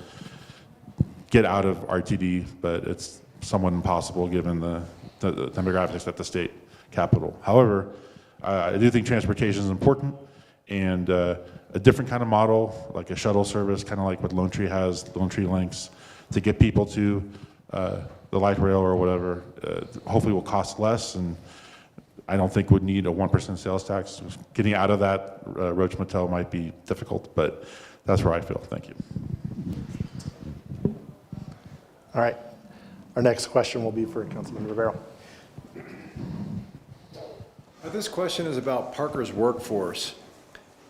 get out of RTD, but it's somewhat impossible given the demographics at the state capital. However, I do think transportation is important, and a different kind of model, like a shuttle service, kind of like what Lone Tree has, Lone Tree Links, to get people to the light rail or whatever, hopefully will cost less, and I don't think would need a 1% sales tax. Getting out of that Roach Motel might be difficult, but that's where I feel. Thank you. All right. Our next question will be for Councilman Rivera. This question is about Parker's workforce.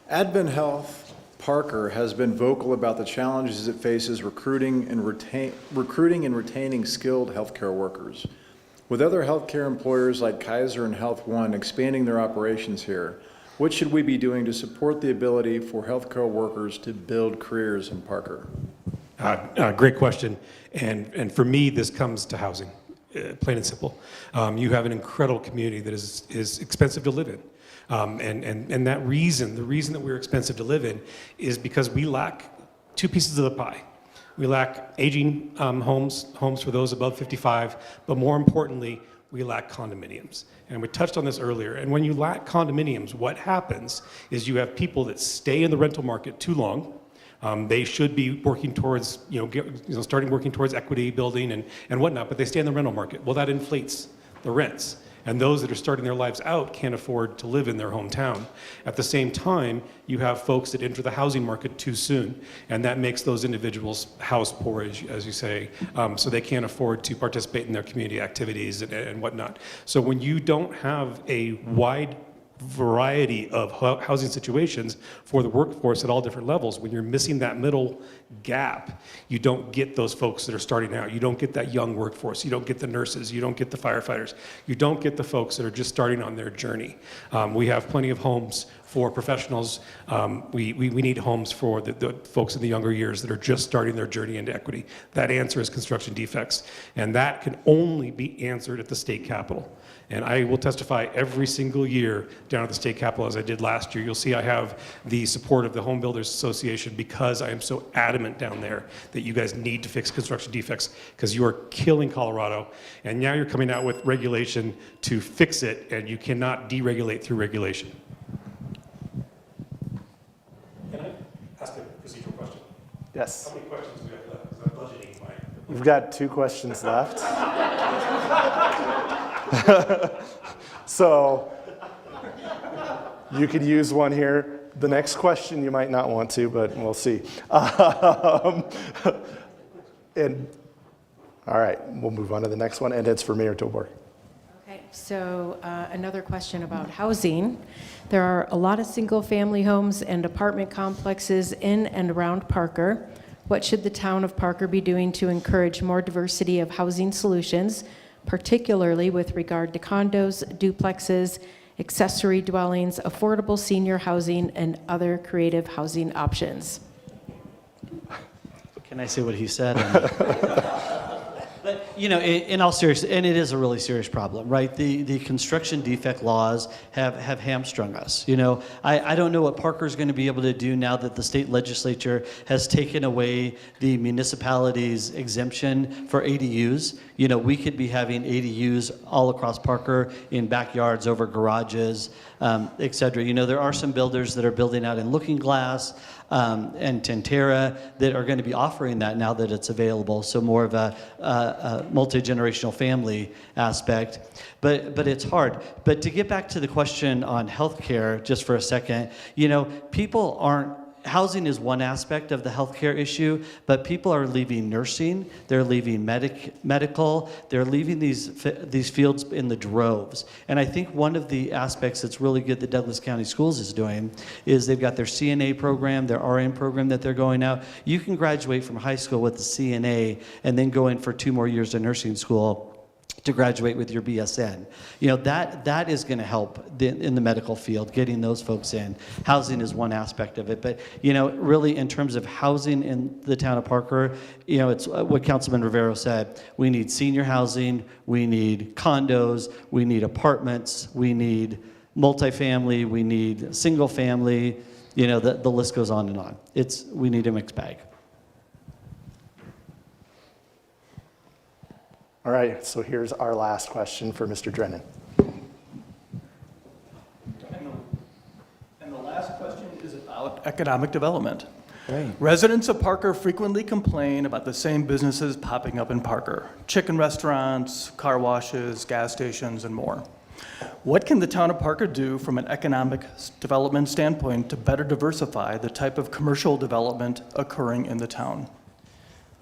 Advent Health Parker has been vocal about the challenges it faces recruiting and retaining skilled healthcare workers. With other healthcare employers like Kaiser and Health One expanding their operations here, what should we be doing to support the ability for healthcare workers to build careers in Parker? Great question. And for me, this comes to housing, plain and simple. You have an incredible community that is expensive to live in. And the reason that we're expensive to live in is because we lack 2 pieces of the pie. We lack aging homes for those above 55, but more importantly, we lack condominiums. And we touched on this earlier. And when you lack condominiums, what happens is you have people that stay in the rental market too long. They should be working towards, starting working towards equity building and whatnot, but they stay in the rental market. Well, that inflates the rents. And those that are starting their lives out can't afford to live in their hometown. At the same time, you have folks that enter the housing market too soon, and that makes those individuals house poor, as you say, so they can't afford to participate in their community activities and whatnot. So when you don't have a wide variety of housing situations for the workforce at all different levels, when you're missing that middle gap, you don't get those folks that are starting out. You don't get that young workforce. You don't get the nurses. You don't get the firefighters. You don't get the folks that are just starting on their journey. We have plenty of homes for professionals. We need homes for the folks in the younger years that are just starting their journey into equity. That answer is construction defects, and that can only be answered at the state capitol. And I will testify every single year down at the state capitol, as I did last year. You'll see I have the support of the Home Builders Association because I am so adamant down there that you guys need to fix construction defects because you are killing Colorado. And now you're coming out with regulation to fix it, and you cannot deregulate through regulation. Can I ask a procedural question? Yes. How many questions do we have left? Because I'm budgeting my... We've got 2 questions left. So you could use one here. The next question you might not want to, but we'll see. And all right, we'll move on to the next one, and it's for Mayor Toborg. Okay, so another question about housing. There are a lot of single-family homes and apartment complexes in and around Parker. What should the town of Parker be doing to encourage more diversity of housing solutions, particularly with regard to condos, duplexes, accessory dwellings, affordable senior housing, and other creative housing options? Can I say what he said? But, in all seriousness, and it is a really serious problem, right? The construction defect laws have hamstrung us. I don't know what Parker's going to be able to do now that the state legislature has taken away the municipality's exemption for ADUs. We could be having ADUs all across Parker in backyards, over garages, et cetera. There are some builders that are building out in Looking Glass and Tentera that are going to be offering that now that it's available. So more of a multi-generational family aspect. But it's hard. But to get back to the question on healthcare just for a second, people aren't. Housing is one aspect of the healthcare issue, but people are leaving nursing, they're leaving medical, they're leaving these fields in the droves. And I think one of the aspects that's really good that Douglas County Schools is doing is they've got their CNA program, their RN program that they're going out. You can graduate from high school with a CNA and then go in for 2 more years of nursing school to graduate with your BSN. That is going to help in the medical field, getting those folks in. Housing is one aspect of it, but really in terms of housing in the town of Parker, it's what Councilman Rivero said. We need senior housing, we need condos, we need apartments, we need multifamily, we need single family. The list goes on and on. We need a mixed bag. All right, so here's our last question for Mr. Drennan. And the last question is about economic development. Great. Residents of Parker frequently complain about the same businesses popping up in Parker: chicken restaurants, car washes, gas stations, and more. What can the town of Parker do from an economic development standpoint to better diversify the type of commercial development occurring in the town?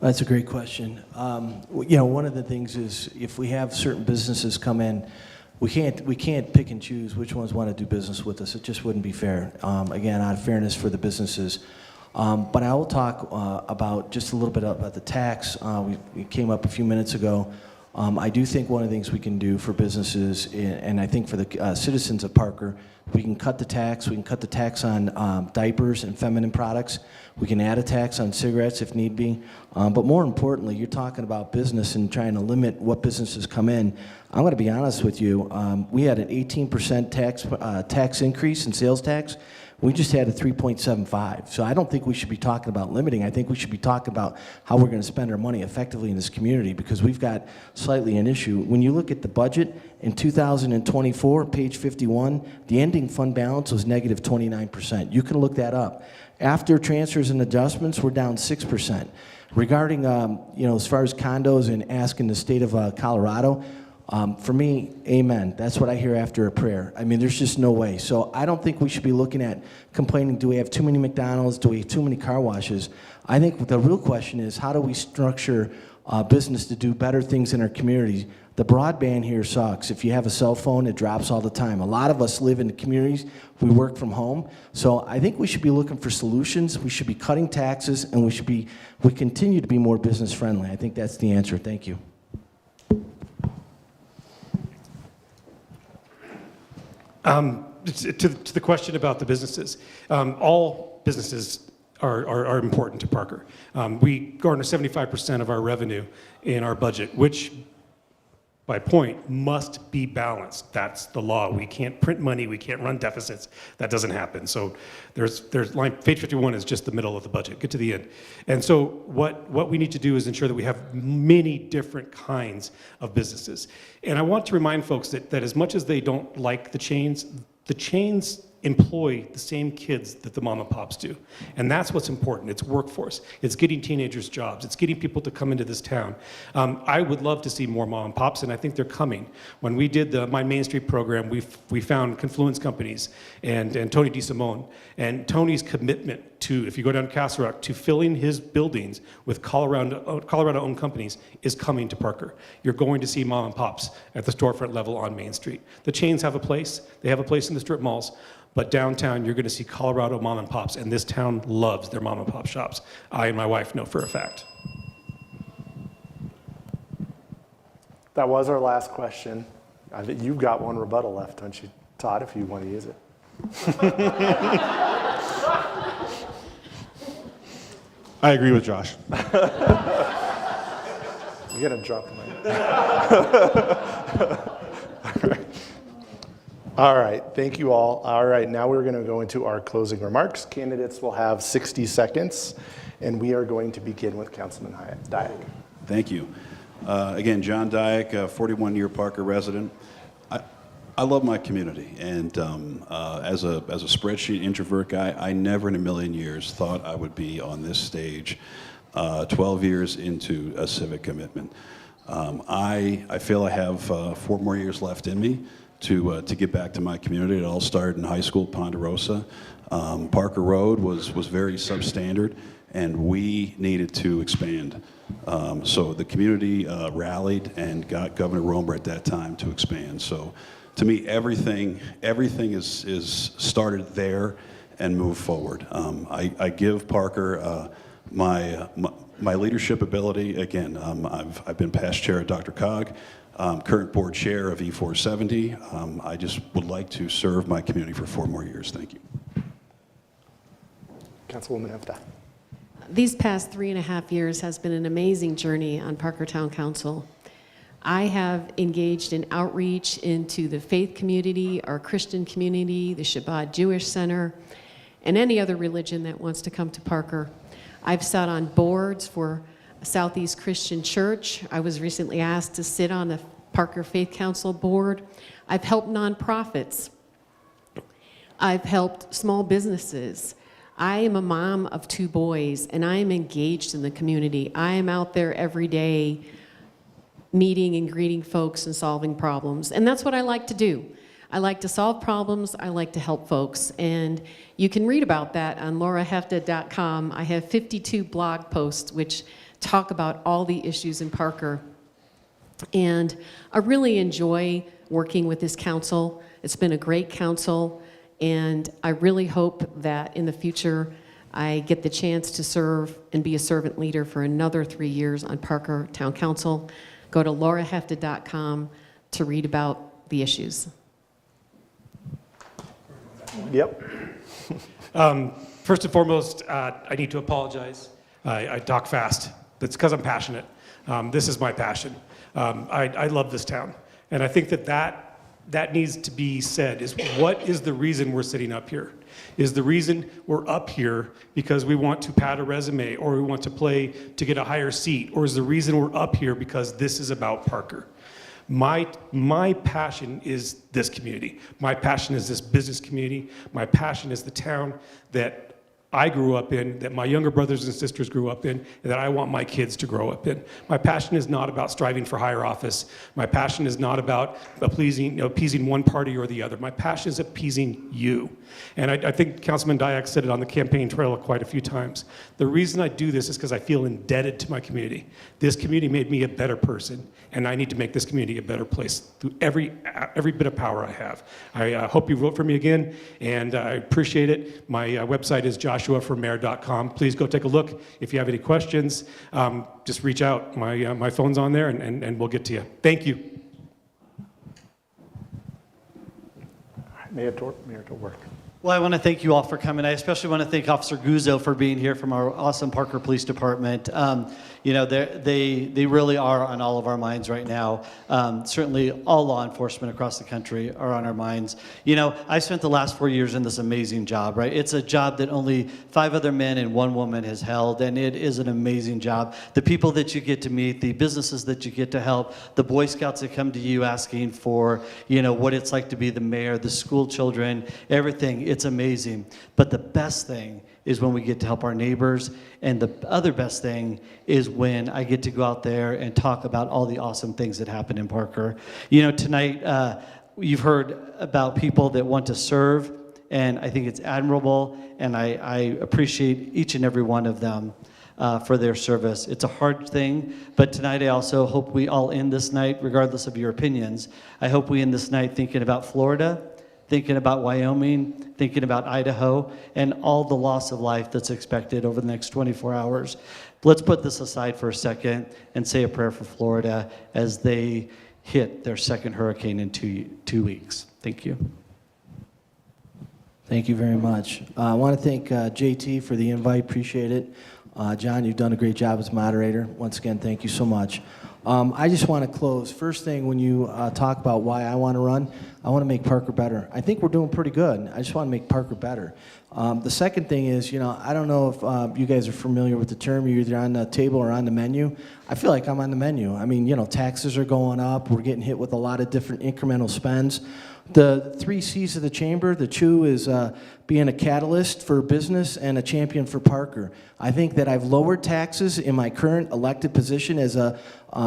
That's a great question. One of the things is if we have certain businesses come in, we can't pick and choose which ones want to do business with us. It just wouldn't be fair. Again, out of fairness for the businesses. But I will talk about just a little bit about the tax. We came up a few minutes ago. I do think one of the things we can do for businesses, and I think for the citizens of Parker, we can cut the tax. We can cut the tax on diapers and feminine products. We can add a tax on cigarettes if need be. But more importantly, you're talking about business and trying to limit what businesses come in. I'm going to be honest with you. We had an 18% tax increase in sales tax. We just had a 3.75. So I don't think we should be talking about limiting. I think we should be talking about how we're going to spend our money effectively in this community, because we've got slightly an issue. When you look at the budget in 2024, page 51, the ending fund balance was negative 29%. You can look that up. After transfers and adjustments, we're down 6%. Regarding, as far as condos and asking the state of Colorado, for me, amen. That's what I hear after a prayer. I mean, there's just no way. So I don't think we should be looking at complaining, do we have too many McDonald's? Do we have too many car washes? I think the real question is, how do we structure business to do better things in our communities? The broadband here sucks. If you have a cell phone, it drops all the time. A lot of us live in the communities. We work from home. So I think we should be looking for solutions. We should be cutting taxes, and we continue to be more business friendly. I think that's the answer. Thank you. To the question about the businesses, all businesses are important to Parker. We garner 75% of our revenue in our budget, which, by point, must be balanced. That's the law. We can't print money. We can't run deficits. That doesn't happen. So there's page 51 is just the middle of the budget. Get to the end. And so what we need to do is ensure that we have many different kinds of businesses. And I want to remind folks that as much as they don't like the chains employ the same kids that the mom and pops do. And that's what's important. It's workforce. It's getting teenagers jobs. It's getting people to come into this town. I would love to see more mom and pops, and I think they're coming. When we did the My Main Street program, we found Confluence Companies and Tony DeSimone. And Tony's commitment to, if you go down to Castle Rock, to filling his buildings with Colorado-owned companies is coming to Parker. You're going to see mom and pops at the storefront level on Main Street. The chains have a place. They have a place in the strip malls. But downtown, you're going to see Colorado mom and pops, and this town loves their mom and pop shops. I and my wife know for a fact. That was our last question. I think you've got one rebuttal left, don't you, Todd, if you want to use it? I agree with Josh. You're going to drop the mic. All right, thank you all. All right, now we're going to go into our closing remarks. Candidates will have 60 seconds, and we are going to begin with Councilman Dyack. Thank you. Again, John Dyack, 41-year Parker resident. I love my community, and as a spreadsheet introvert guy, I never in a million years thought I would be on this stage 12 years into a civic commitment. I feel I have 4 more years left in me to get back to my community. It all started in high school, Ponderosa. Parker Road was very substandard, and we needed to expand. So the community rallied and got Governor Romer at that time to expand. So to me, everything is started there and moved forward. I give Parker my leadership ability. Again, I've been past chair at Dr. Cog. Current board chair of E470. I just would like to serve my community for 4 more years. Thank you. Councilwoman Hefta. These past 3.5 years has been an amazing journey on Parker Town Council. I have engaged in outreach into the faith community, our Christian community, the Shabbat Jewish Center, and any other religion that wants to come to Parker. I've sat on boards for Southeast Christian Church. I was recently asked to sit on the Parker Faith Council board. I've helped nonprofits. I've helped small businesses. I am a mom of 2 boys, and I am engaged in the community. I am out there every day meeting and greeting folks and solving problems. And that's what I like to do. I like to solve problems. I like to help folks. And you can read about that on laurahefta.com. I have 52 blog posts which talk about all the issues in Parker. And I really enjoy working with this council. It's been a great council, and I really hope that in the future I get the chance to serve and be a servant leader for another 3 years on Parker Town Council. Go to laurahefta.com to read about the issues. Yep. First and foremost, I need to apologize. I talk fast. That's because I'm passionate. This is my passion. I love this town. And I think that that needs to be said, is what is the reason we're sitting up here? Is the reason we're up here because we want to pad a resume or we want to play to get a higher seat? Or is the reason we're up here because this is about Parker? My passion is this community. My passion is this business community. My passion is the town that I grew up in, that my younger brothers and sisters grew up in, and that I want my kids to grow up in. My passion is not about striving for higher office. My passion is not about appeasing one party or the other. My passion is appeasing you. And I think Councilman Dyak said it on the campaign trail quite a few times. The reason I do this is because I feel indebted to my community. This community made me a better person, and I need to make this community a better place through every bit of power I have. I hope you vote for me again, and I appreciate it. My website is joshuaformayor.com. Please go take a look. If you have any questions, just reach out. My phone's on there, and we'll get to you. Thank you. Mayor Torborg. Well, I want to thank you all for coming. I especially want to thank Officer Guzzo for being here from our awesome Parker Police Department. They really are on all of our minds right now. Certainly all law enforcement across the country are on our minds. I spent the last 4 years in this amazing job, right? It's a job that only 5 other men and 1 woman has held, and it is an amazing job. The people that you get to meet, the businesses that you get to help, the Boy Scouts that come to you asking for, what it's like to be the mayor, the school children, everything. It's amazing. But the best thing is when we get to help our neighbors, and the other best thing is when I get to go out there and talk about all the awesome things that happen in Parker. Tonight you've heard about people that want to serve, and I think it's admirable, and I appreciate each and every one of them for their service. It's a hard thing, but tonight I also hope we all end this night, regardless of your opinions, I hope we end this night thinking about Florida, thinking about Wyoming, thinking about Idaho, and all the loss of life that's expected over the next 24 hours. Let's put this aside for a second and say a prayer for Florida as they hit their second hurricane in two weeks. Thank you. Thank you very much. I want to thank JT for the invite. Appreciate it. John, you've done a great job as moderator. Once again, thank you so much. I just want to close. First thing, when you talk about why I want to run, I want to make Parker better. I think we're doing pretty good. I just want to make Parker better. The second thing is, I don't know if you guys are familiar with the term, you're either on the table or on the menu. I feel like I'm on the menu. I mean, taxes are going up. We're getting hit with a lot of different incremental spends. The 3 C's of the chamber, the CHU is being a catalyst for business and a champion for Parker. I think that I've lowered taxes in my current elected position as a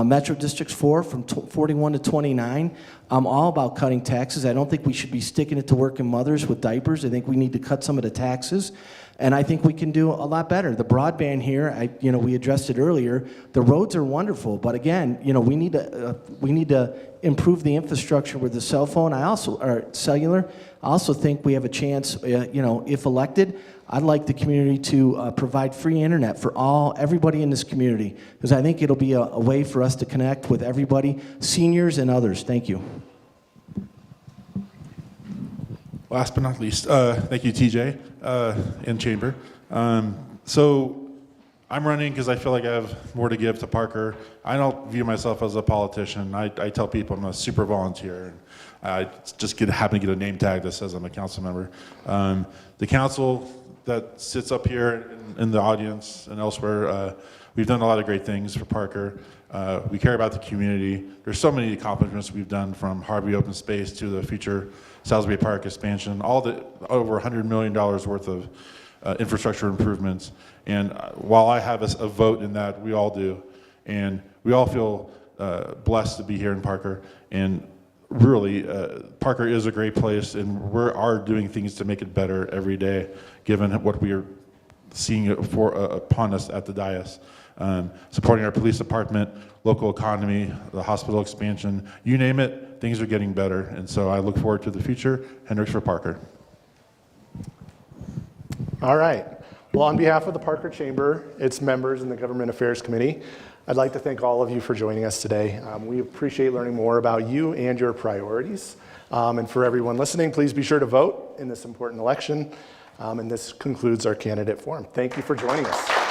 Metro District 4 from 41 to 29. I'm all about cutting taxes. I don't think we should be sticking it to working mothers with diapers. I think we need to cut some of the taxes. And I think we can do a lot better. The broadband here, we addressed it earlier. The roads are wonderful, but again, we need to improve the infrastructure with the cell phone. Or cellular. I also think we have a chance. If elected, I'd like the community to provide free internet for everybody in this community, because I think it'll be a way for us to connect with everybody, seniors and others. Thank you. Last but not least, thank you, TJ, in chamber. So I'm running because I feel like I have more to give to Parker. I don't view myself as a politician. I tell people I'm a super volunteer. And I just happen to get a name tag that says I'm a council member. The council that sits up here in the audience and elsewhere, we've done a lot of great things for Parker. We care about the community. There's so many accomplishments we've done, from Harvey Open Space to the future Salisbury Park expansion, all the over $100 million worth of infrastructure improvements. And while I have a vote in that, we all do. And we all feel blessed to be here in Parker. And really, Parker is a great place, and we are doing things to make it better every day, given what we are seeing upon us at the dais. Supporting our police department, local economy, the hospital expansion, you name it, things are getting better. And so I look forward to the future. Hendricks for Parker. All right. Well, on behalf of the Parker Chamber, its members, and the Government Affairs Committee, I'd like to thank all of you for joining us today. We appreciate learning more about you and your priorities. And for everyone listening, please be sure to vote in this important election. And this concludes our candidate forum. Thank you for joining us.